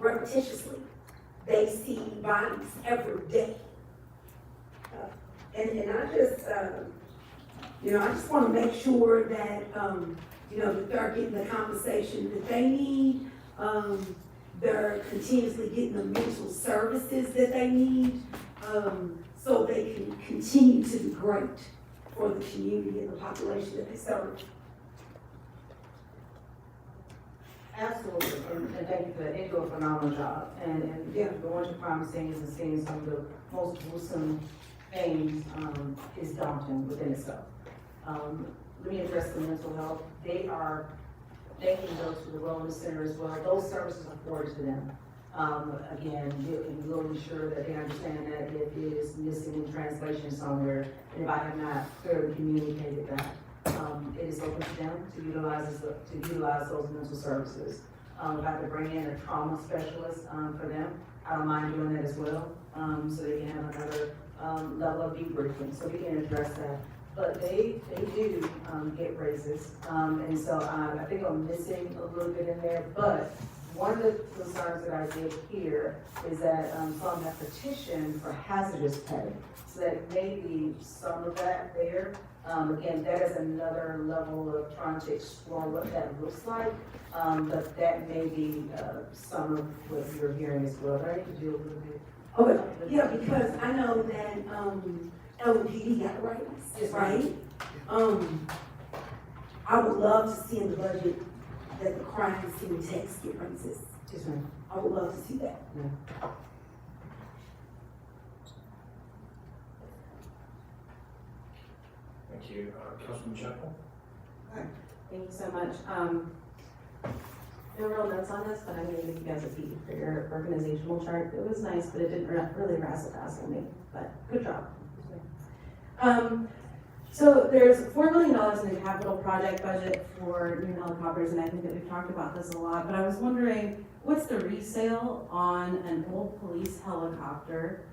repetitiously, they see bodies every day. And I just, you know, I just wanna make sure that, you know, that they're getting the compensation that they need. They're continuously getting the mental services that they need, so they can continue to be great for the community and the population that they serve. Absolutely, and thank you for that. They do a phenomenal job. And going to crime scenes and seeing some of the most gruesome things, is daunting within itself. Let me address the mental health. They can go to the wellness center as well. Those services are afforded to them. Again, we'll ensure that they understand that if it is missing in translation somewhere, and if I have not clearly communicated that, it is open to them to utilize those mental services. If I have to bring in a trauma specialist, for them, I don't mind doing that as well, so they can have another, level of debriefing, so we can address that. But they do, get raises, and so, I think I'm missing a little bit in there, but one of the concerns that I did hear is that, some have petitioned for hazardous pay, so that maybe some of that there. Again, that is another level of trying to explore what that looks like, but that may be, some of what you're hearing as well, but I need to deal with it. Okay, yeah, because I know that, LMPD got a raise, right? I would love to see in the budget that the crime scene tax get raises. Yes, ma'am. I would love to see that. Yeah. Thank you. Councilman Chapel? Thank you so much. No real notes on this, but I'm gonna give you guys a peek for your organizational chart. It was nice, but it didn't really razzle-dazzle me, but good job. So there's $4 million in the capital project budget for new helicopters, and I think that we've talked about this a lot, but I was wondering, what's the resale on an old police helicopter?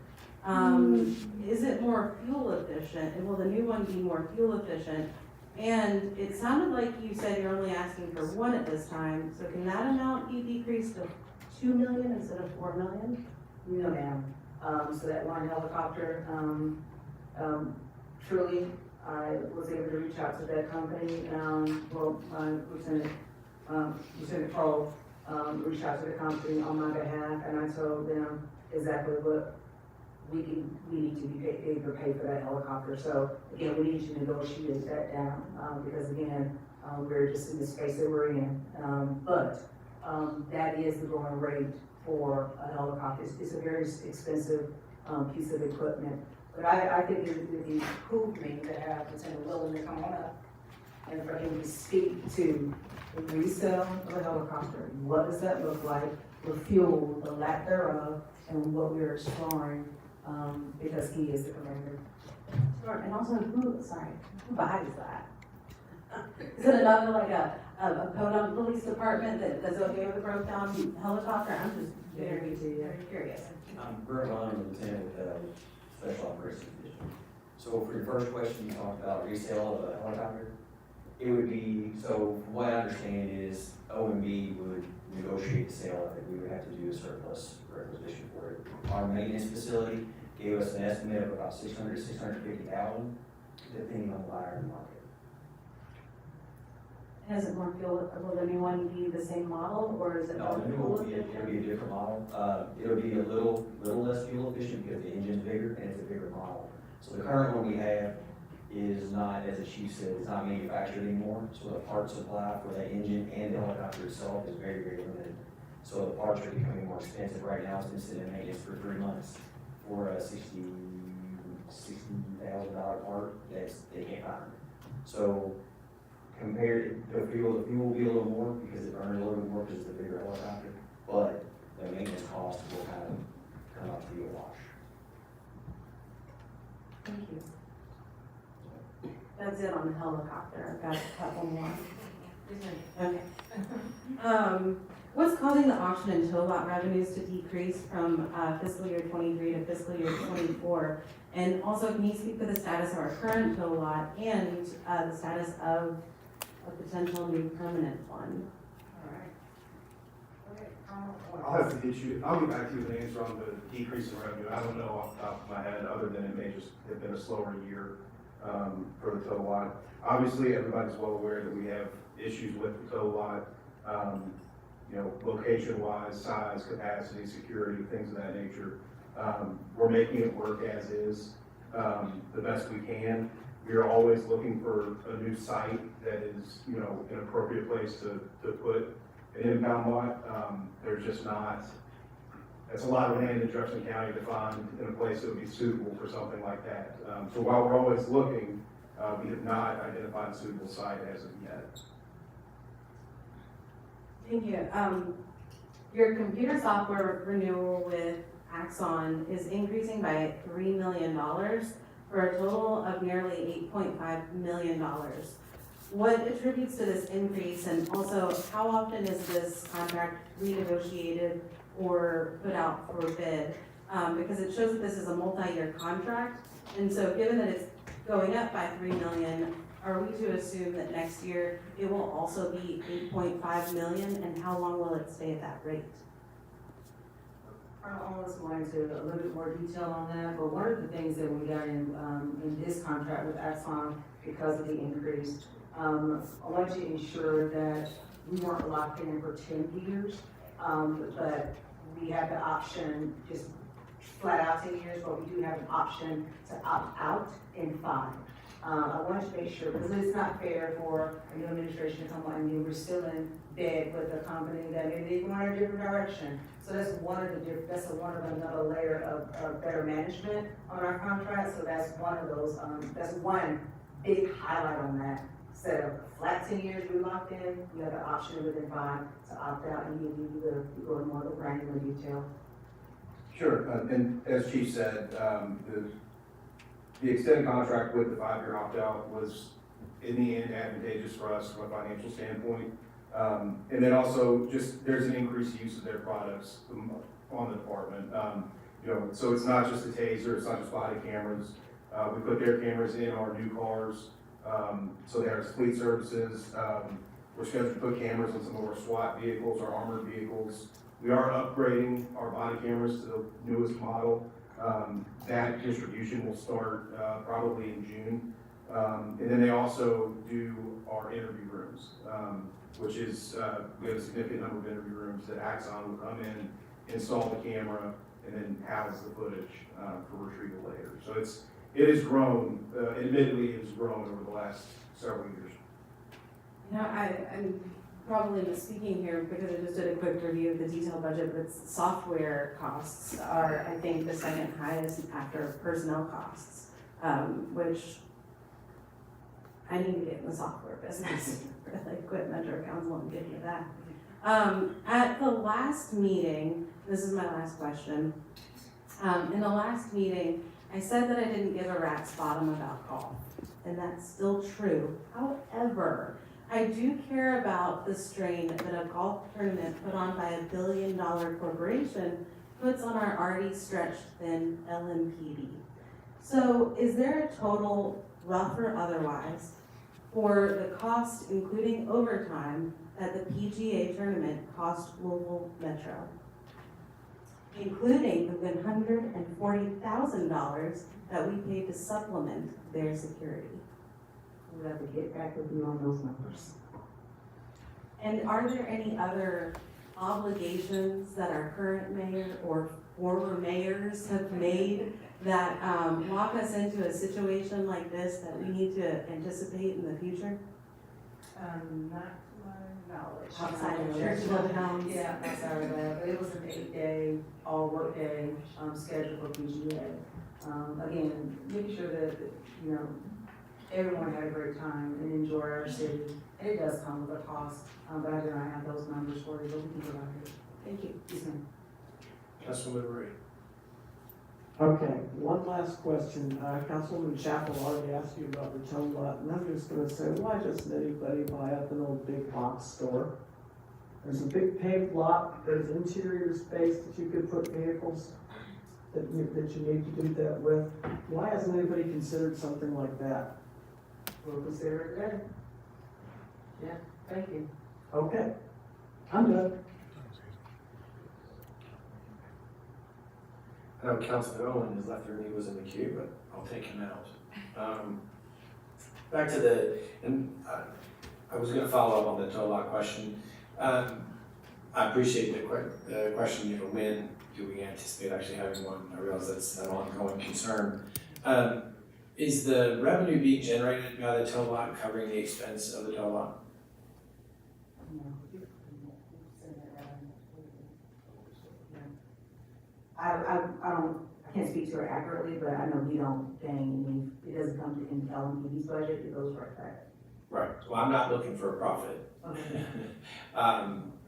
Is it more fuel efficient, and will the new one be more fuel efficient? And it sounded like you said you're only asking for one at this time, so can that amount be decreased to 2 million instead of 4 million? No, ma'am. So that one helicopter, truly, I was able to reach out to that company, Lieutenant Carl, reached out to the company on my behalf, and I told them exactly what we need to be able to pay for that helicopter. So again, we need to negotiate that down, because again, we're just in the space that we're in. But that is the going rate for a helicopter. It's a very expensive, piece of equipment. But I think it would behoove me to have Lieutenant Willen to come on up and for him to speak to the resale of a helicopter. What does that look like? The fuel, the lack thereof, and what we're exploring, because he is the commander. Sure, and also who buys that? Is it another, like a Podunk Police Department that's okay with a broke down helicopter? I'm just very curious. I'm Bert Lyon, Lieutenant with the Special Operations Division. So for your first question, you talked about resale of a helicopter. It would be, so from what I understand is OMB would negotiate the sale of it. We would have to do a surplus requisition for it. Our maintenance facility gave us an estimate of about $650,000, depending on the buyer in the market. Has it more fuel, will the new one be the same model, or is it? No, the new one will be, it'll be a different model. It'll be a little less fuel efficient because the engine's bigger and it's a bigger model. So the current one we have is not, as the chief said, it's not manufactured anymore. So the parts supply for the engine and the helicopter itself is very, very limited. So the parts are becoming more expensive. Right now, it's been sitting in maintenance for 3 months for a $60,000 part that they can't find. So compared to the fuel will be a little more because it burns a little bit more because it's a bigger helicopter, but the maintenance cost will kind of come out to be a wash. Thank you. That's it on the helicopter. I've got a couple more. Okay. What's causing the auction and tow lot revenues to decrease from fiscal year 23 to fiscal year 24? And also, can you speak to the status of our current tow lot and the status of a potential new permanent one? I'll have to get you, I'll get back to you with an answer on the decrease in revenue. I don't know off the top of my head, other than it may just have been a slower year for the tow lot. Obviously, everybody's well aware that we have issues with the tow lot, location-wise, size, capacity, security, things of that nature. We're making it work as is, the best we can. We are always looking for a new site that is, an appropriate place to put an impound lot. There's just not, that's a lot of land in Jefferson County to find in a place that would be suitable for something like that. So while we're always looking, we have not identified a suitable site as of yet. Thank you. Your computer software renewal with Axon is increasing by $3 million for a total of nearly $8.5 million. What attributes to this increase, and also how often is this contract renegotiated or put out for bid? Because it shows that this is a multi-year contract, and so given that it's going up by $3 million, are we to assume that next year it will also be $8.5 million, and how long will it stay at that rate? I'll almost go into a little bit more detail on that, but one of the things that we got in this contract with Axon, because of the increase, I wanted to ensure that we weren't locked in for 10 years, but we have the option, just flat out 10 years, but we do have an option to opt out in 5. I wanted to make sure, because it's not fair for a new administration to come on and we're still in bed with a company that maybe they go in a different direction. So that's one of another layer of better management on our contract. So that's one of those, that's one big highlight on that. Instead of flat 10 years we locked in, we have the option within 5 to opt out and give you the go into more granular detail. Sure, and as Chief said, the extended contract with the 5-year opt-out was in the end advantageous for us from a financial standpoint. And then also just, there's an increased use of their products on the department. So it's not just a taser, it's not just body cameras. We put their cameras in our new cars. So there's fleet services. We're scheduled to put cameras in some of our SWAT vehicles, our armored vehicles. We are upgrading our body cameras to the newest model. That distribution will start probably in June. And then they also do our interview rooms, which is, we have a significant number of interview rooms that Axon will come in, install the camera, and then house the footage for retrieval later. So it has grown, admittedly it has grown over the last several years. I'm probably misspeaking here because I just did a quick review of the detailed budget, but software costs are, I think, the second highest after personnel costs, which I need to get in the software business, really quit Metro Council and get into that. At the last meeting, this is my last question. In the last meeting, I said that I didn't give a rat's bottom about golf, and that's still true. However, I do care about the strain that a golf tournament put on by $1 billion corporation puts on our already stretched thin LMPD. So is there a total, rough or otherwise, for the cost, including overtime, that the PGA tournament cost Louisville Metro? Including the $140,000 that we paid to supplement their security. We'll have to get back with you on those numbers. And are there any other obligations that our current mayor or former mayors have made that lock us into a situation like this that we need to anticipate in the future? Not to my knowledge. Outside of church towns? Yeah, outside of that, but it was an 8-day, all work day, schedule for PGA. Again, making sure that, you know, everyone had a great time and enjoy our city. And it does come with a cost, but I do not have those numbers for you, but we can provide it. Thank you. Yes, ma'am. Councilwoman Ray. Okay, one last question. Councilwoman Chapel already asked you about the tow lot, and I'm just gonna say, why doesn't anybody buy up an old big box store? There's a big paved lot, there's interior space that you could put vehicles that you need to do that with. Why hasn't anybody considered something like that? We'll consider it ready. Yeah, thank you. Okay, I'm done. I know Councilman Owen has left their knee was in the queue, but I'll take him out. Back to I was gonna follow up on the tow lot question. I appreciate the question, you know, when do we anticipate actually having one? I realize that's an ongoing concern. Is the revenue being generated by the tow lot covering the expense of the tow lot? I can't speak to it accurately, but I know we don't gain any, it doesn't come to in LMPD's budget, it goes right back. Right, well, I'm not looking for a profit. Okay.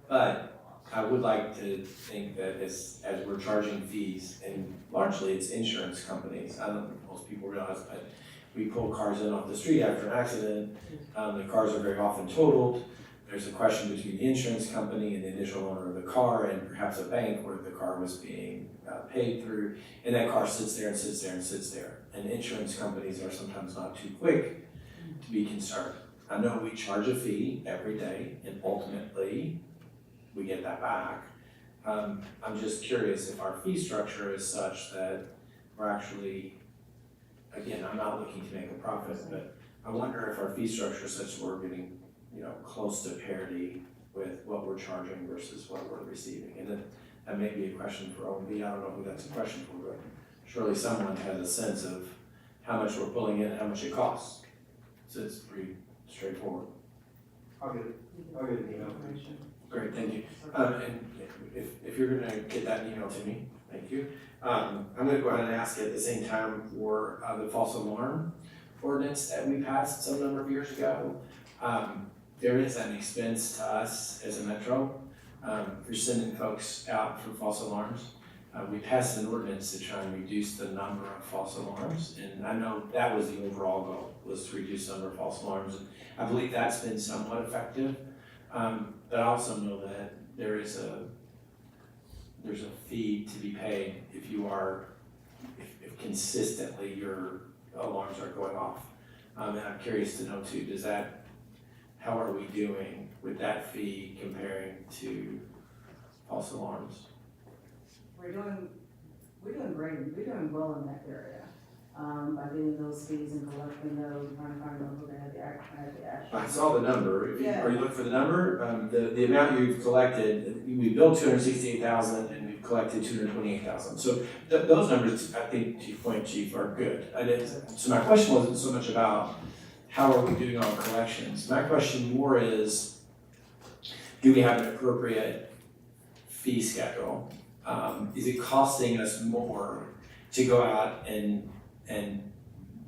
But I would like to think that as we're charging fees, and largely it's insurance companies, I don't think most people realize, but we pull cars in off the street after an accident, the cars are very often totaled. There's a question between the insurance company and the initial owner of the car and perhaps a bank where the car was being paid through, and that car sits there and sits there and sits there. And insurance companies are sometimes not too quick to be concerned. I know we charge a fee every day, and ultimately, we get that back. I'm just curious if our fee structure is such that we're actually, again, I'm not looking to make a profit, but I wonder if our fee structure is such that we're getting, you know, close to parity with what we're charging versus what we're receiving. And then that may be a question for OMB, I don't know who that's a question for, but surely someone has a sense of how much we're pulling in, how much it costs. So it's pretty straightforward. I'll get an email. Great, thank you. And if you're gonna get that email to me, thank you. I'm gonna go ahead and ask at the same time for the false alarm ordinance that we passed some number of years ago. There is an expense to us as a metro for sending folks out for false alarms. We passed an ordinance to try and reduce the number of false alarms, and I know that was the overall goal, was to reduce the number of false alarms. And I believe that's been somewhat effective, but I also know that there's a fee to be paid if if consistently your alarms are going off. And I'm curious to know too, how are we doing with that fee comparing to false alarms? We're doing great, we're doing well in that area, by getting those fees and collecting those, and trying to find out who had the action. I saw the number. Yeah. Are you looking for the number? The amount you've collected, we billed 268,000 and we've collected 228,000. So those numbers, I think, to your point, Chief, are good. So my question wasn't so much about how are we doing on collections. My question more is, do we have an appropriate fee schedule? Is it costing us more to go out and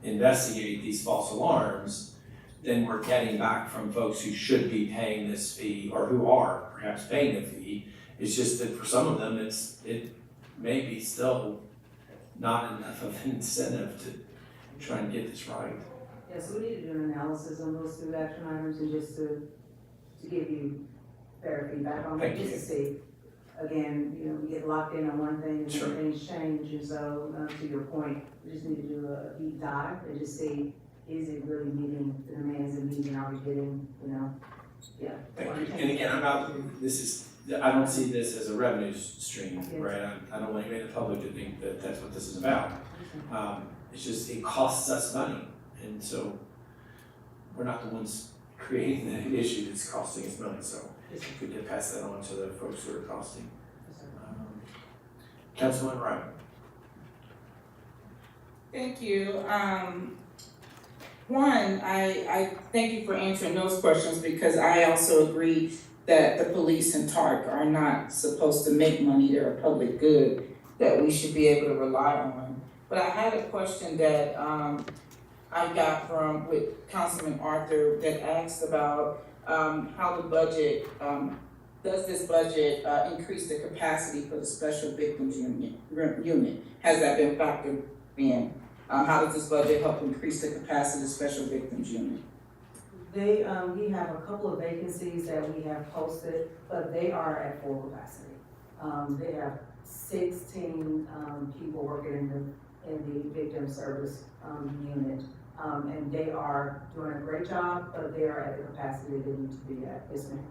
investigate these false alarms than we're getting back from folks who should be paying this fee or who are perhaps paying the fee? It's just that for some of them, it may be still not enough of an incentive to try and get this right. Yeah, so we need to do an analysis on those two action items and just to give you fair feedback on it, just to see. Again, you know, we get locked in on one thing and then things change, and so, to your point, we just need to do a deep dive and just see, is it really meeting the demands and needs, and are we getting, you know, yeah. Thank you. And again, I don't see this as a revenue stream, right? I don't want anybody in the public to think that that's what this is about. It's just, it costs us money, and so we're not the ones creating the issue that's costing us money, so if we could pass that on to the folks who are costing. Councilman Wright. Thank you. One, I thank you for answering those questions, because I also agree that the police and TARC are not supposed to make money. They're a public good that we should be able to rely on. But I had a question that I got with Councilman Arthur that asked about how the budget, does this budget increase the capacity for the Special Victims Unit? Has that been factored in? How does this budget help increase the capacity of the Special Victims Unit? We have a couple of vacancies that we have posted, but they are at full capacity. They have 16 people working in the victim service unit. And they are doing a great job, but they are at the capacity they need to be at. Yes, ma'am.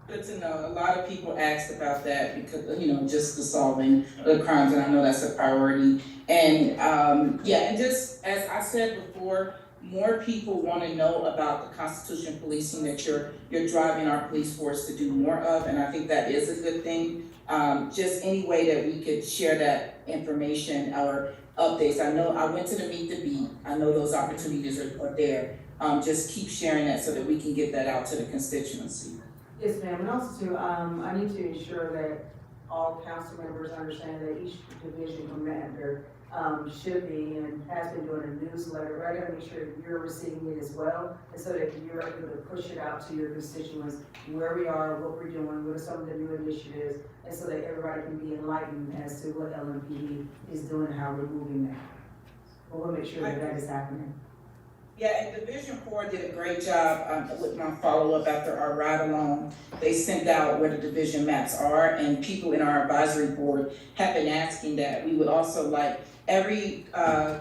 Good to know. A lot of people asked about that because, you know, just the solving the crimes, and I know that's a priority. And and just as I said before, more people want to know about the constitutional policing that you're driving our police force to do more of, and I think that is a good thing. Just any way that we could share that information or updates. I know I went to the Meet the Beat. I know those opportunities are there. Just keep sharing that so that we can get that out to the constituency. Yes, ma'am. And also too, I need to ensure that all council members understand that each division commander should be and has been doing a newsletter. I gotta make sure that you're receiving it as well, and so that you're able to push it out to your constituents, where we are, what we're doing, what are some of the new initiatives, and so that everybody can be enlightened as to what LMPD is doing and how we're moving now. But we'll make sure that that is happening. Yeah, and Division 4 did a great job with my follow-up after our ride-along. They sent out where the division maps are, and people in our advisory board have been asking that. We would also like every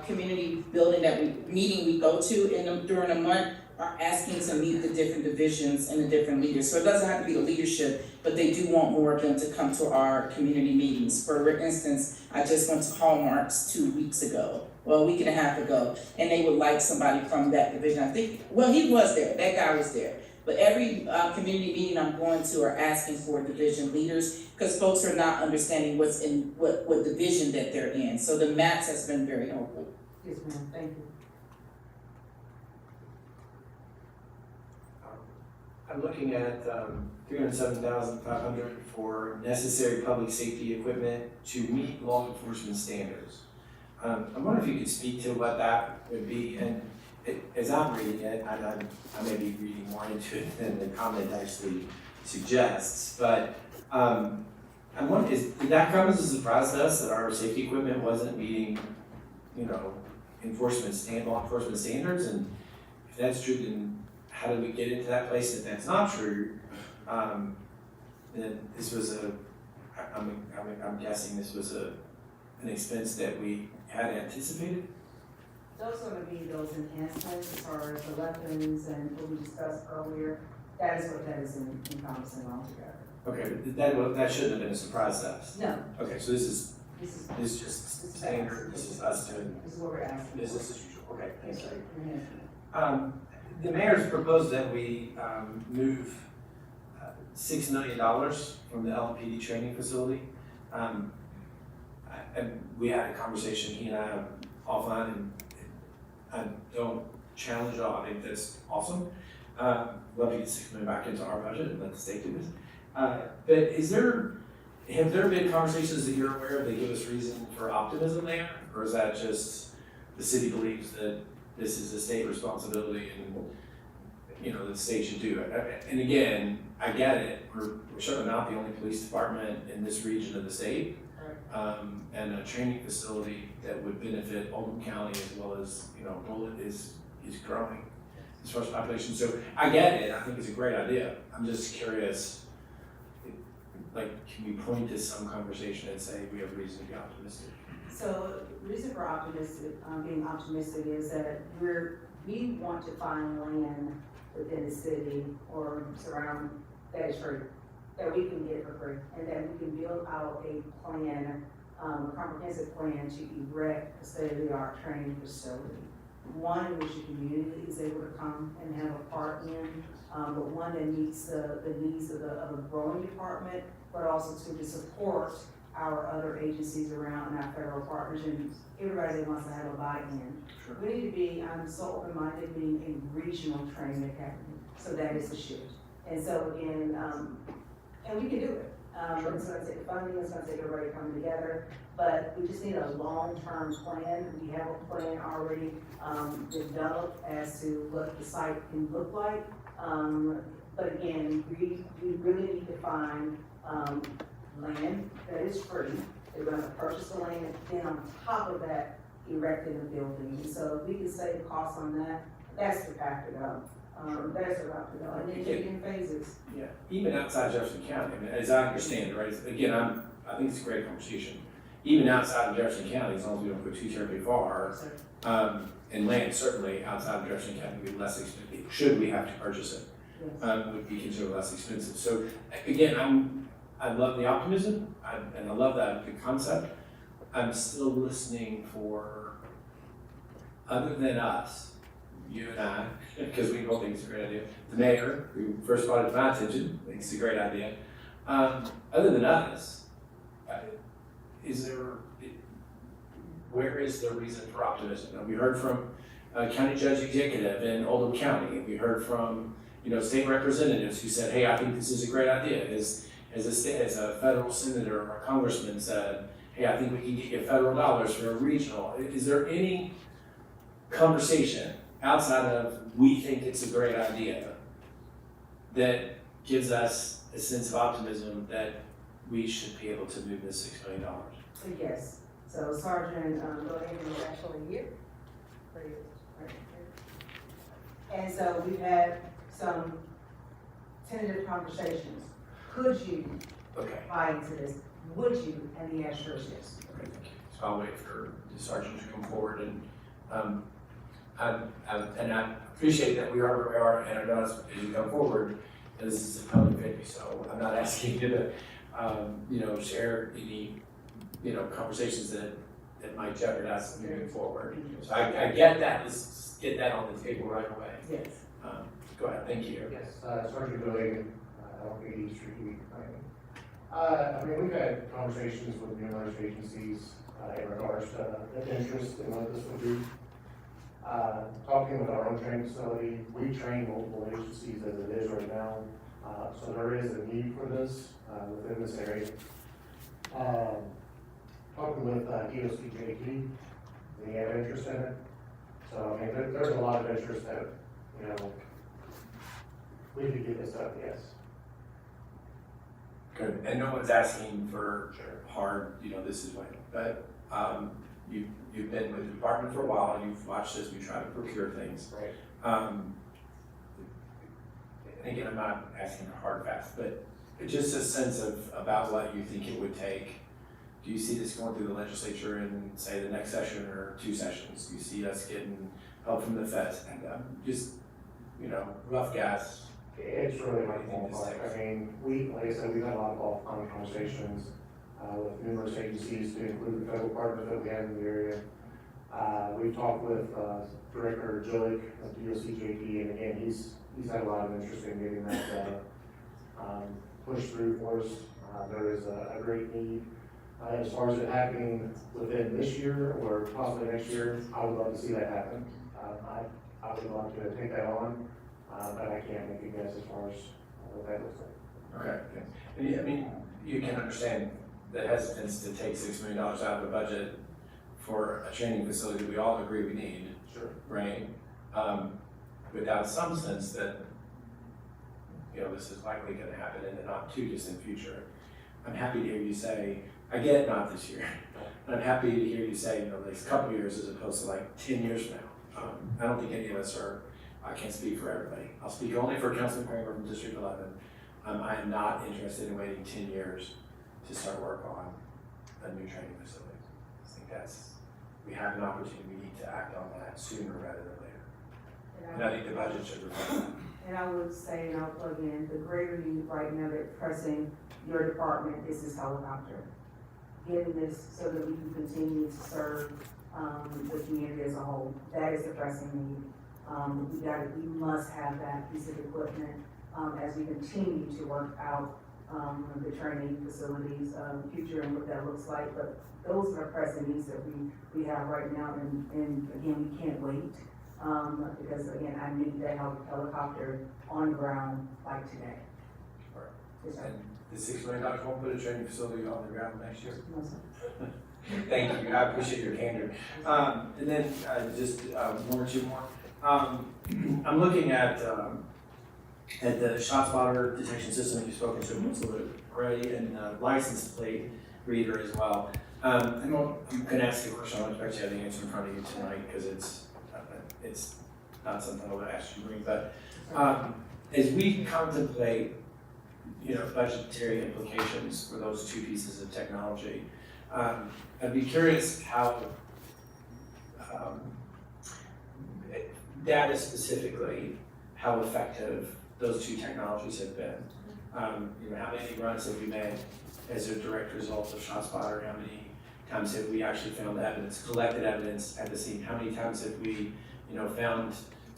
community building meeting we go to during a month are asking to meet the different divisions and the different leaders. So it doesn't have to be the leadership, but they do want more of them to come to our community meetings. For instance, I just went to Hallmark's 2 weeks ago. Well, a week and a half ago, and they would like somebody from that division. I think, well, he was there, that guy was there. But every community meeting I'm going to are asking for division leaders, because folks are not understanding what's in, what division that they're in. So the maps has been very helpful. Yes, ma'am, thank you. I'm looking at $307,500 for necessary public safety equipment to meet law enforcement standards. I wonder if you could speak to what that would be, and as I'm reading it, I may be reading more into it than the comment actually suggests, but I'm wondering, did that come as a surprise to us that our safety equipment wasn't meeting, you know, law enforcement standards? And if that's true, then how did we get into that place if that's not true? Then this was I'm guessing this was an expense that we had anticipated? Those are gonna be those enhancements as far as the weapons and what we discussed earlier. That is what that is encompassing altogether. Okay, but that shouldn't have been a surprise to us. No. Okay, so this is just standard, this is us doing. This is what we're asking. Business as usual, okay, thanks. The mayor's proposed that we move $6 million from the LMPD training facility. And we had a conversation, he and I, offline, and I don't challenge all, I think that's awesome. Love to get $6 million back into our budget and let the state do this. But have there been conversations that you're aware of that give us reason for optimism there? Or is that just the city believes that this is a state responsibility and, you know, the state should do it? And again, I get it, we're certainly not the only police department in this region of the state. And a training facility that would benefit Oldham County as well as, you know, Bullitt is growing as far as population. So I get it, I think it's a great idea. I'm just curious, like, can we point to some conversation and say we have reason to be optimistic? So, reason for being optimistic is that we want to find land within the city or surround that is free, that we can get for free, and that we can build out a plan, a comprehensive plan to erect a state-of-the-art training facility. One in which the community is able to come and have a part in, but one that meets the needs of a growing department, but also to support our other agencies around and our federal partners and everybody that wants to have a buy-in. Sure. We need to be, I'm so open-minded, being a regional training academy, so that is a shift. And so again, and we can do it. Sure. It's gonna take funding, it's gonna take everybody coming together, but we just need a long-term plan. We have a plan already developed as to what the site can look like. But again, we really need to find land that is free. They're gonna purchase the land, and then on top of that, erecting the building. And so if we can save the cost on that, that's the path to go. That's the route to go, and then take in phases. Yeah, even outside Jefferson County, I mean, as I understand it, right, again, I think it's a great conversation. Even outside of Jefferson County, as long as we don't go too terribly far, and land certainly outside of Jefferson County would be less expensive, should we have to purchase it, would be considered less expensive. So again, I love the optimism, and I love that the concept. I'm still listening for, other than us, you and I, because we both think it's a great idea. The mayor, who first brought it to my attention, thinks it's a great idea. Other than us, where is the reason for optimism? Now, we heard from County Judge Executive in Oldham County. We heard from, you know, state representatives who said, hey, I think this is a great idea. As a federal senator or a congressman said, hey, I think we can get you federal dollars for a regional. Is there any conversation outside of we think it's a great idea that gives us a sense of optimism that we should be able to move this $6 million? So yes, so Sergeant Logan was actually here. And so we've had some tentative conversations. Could you buy into this? Would you? And the answer is yes. Okay, thank you. So I'll wait for the sergeant to come forward, and I appreciate that we are where we are, and I know as you come forward, and this is a public venue, so I'm not asking you to, you know, share any, you know, conversations that might jeopardize moving forward. So I get that. Let's get that on the table right away. Yes. Go ahead. Thank you. Yes, Sergeant Billigan, LMPD Street Planning. I mean, we've had conversations with numerous agencies in regards to the interest in what this would be. Talking with our own training facility, we train multiple agencies as it is right now, so there is a need for this within this area. Talking with DOCJT, they have interest in it. So, I mean, there's a lot of interest that, you know, we could get this up, yes. Good, and no one's asking for hard, you know, this is when, but you've been with the department for a while, you've watched as we try to procure things. Right. And again, I'm not asking for hard facts, but just a sense of about what you think it would take. Do you see this going through the legislature in, say, the next session or 2 sessions? Do you see us getting help from the feds? And just, you know, rough guess. It's really my ballpark. I mean, like I said, we've had a lot of conversations with numerous agencies to include the federal partners that we have in the area. We've talked with Director Jillick of DOCJP, and again, he's had a lot of interest in getting that pushed through for us. There is a great need. As far as it happening within this year or possibly next year, I would love to see that happen. I would love to take that on. but I can't make a guess as far as what that looks like. Okay, okay. And I mean, you can understand the hesitance to take $6 million out of the budget for a training facility we all agree we need. Sure. Right? Without some sense that, this is likely gonna happen in the not too distant future. I'm happy to hear you say, I get not this year, but I'm happy to hear you say, the next couple of years as opposed to like 10 years from now. I don't think any of us are, I can't speak for everybody. I'll speak only for Councilman Kramer from District 11. I am not interested in waiting 10 years to start work on a new training facility. I think we have an opportunity, we need to act on that sooner rather than later. And I think the budget should reflect that. And I would say, and I'll plug in, the greater need right now that's pressing your department is this helicopter. Getting this so that we can continue to serve the community as a whole. That is the pressing need. We must have that piece of equipment as we continue to work out the training facilities, future and what that looks like. But those are pressing needs that we have right now, and again, we can't wait. Because again, I need that helicopter on the ground like today. Yes, sir. And the $6 million won't put a training facility on the ground next year? No, sir. Thank you, I appreciate your candor. And then just one or two more. I'm looking at the shot spotter detection system that you've spoken to most of it already, and license plate reader as well. I'm gonna ask you a question. I don't expect you to have the answer in front of you tonight because it's not something I would ask you to bring, but as we contemplate, budgetary implications for those two pieces of technology, I'd be curious how, data specifically, how effective those two technologies have been. How many runs have we made as a direct result of ShotSpotter? How many times have we actually found evidence, collected evidence at the scene? How many times have we, found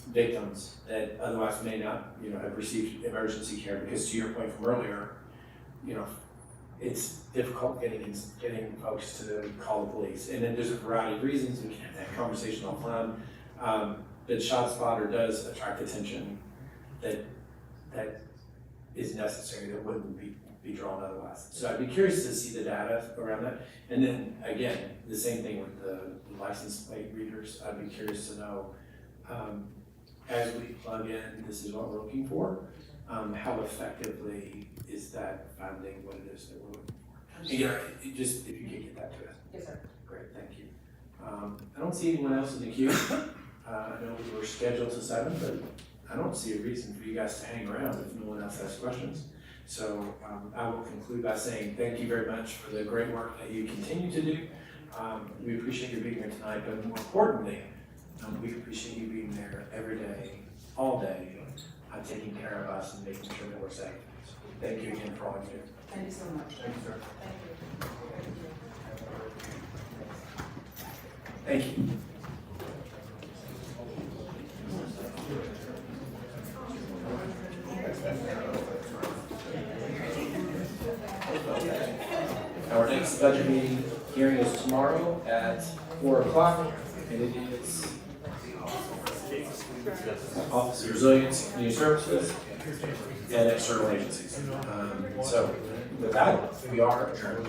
victims that otherwise may not, have received emergency care? Because to your point from earlier, it's difficult getting folks to call the police. And then there's a variety of reasons. We can have that conversation offline. But ShotSpotter does attract attention that is necessary, that wouldn't be drawn otherwise. So I'd be curious to see the data around that. And then again, the same thing with the license plate readers. I'd be curious to know, as we plug in, this is what we're looking for, how effectively is that finding what it is that we're looking for? And just if you could get that to us. Yes, sir. Great, thank you. I don't see anyone else in the queue. I know we were scheduled to 7, but I don't see a reason for you guys to hang around if no one else has questions. So I will conclude by saying thank you very much for the great work that you continue to do. We appreciate you being here tonight, but more importantly, we appreciate you being there every day, all day, taking care of us and making sure that we're safe. So thank you again for all you do. Thank you so much. Thank you, sir. Thank you. Our next budget meeting hearing is tomorrow at 4 o'clock, and it is Office of Resilience, Community Services, and External Agencies. So with that, we are adjourned.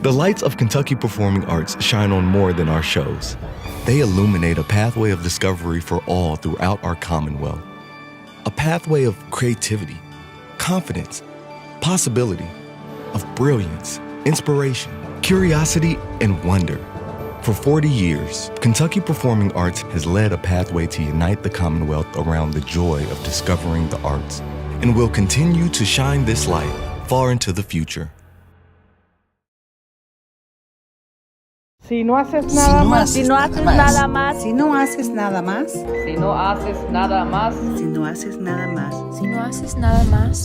The lights of Kentucky Performing Arts shine on more than our shows. They illuminate a pathway of discovery for all throughout our Commonwealth. A pathway of creativity, confidence, possibility, of brilliance, inspiration, curiosity, and wonder. For 40 years, Kentucky Performing Arts has led a pathway to unite the Commonwealth around the joy of discovering the arts, and will continue to shine this light far into the future. Si no haces nada más. Si no haces nada más. Si no haces nada más. Si no haces nada más. Si no haces nada más. Si no haces nada más.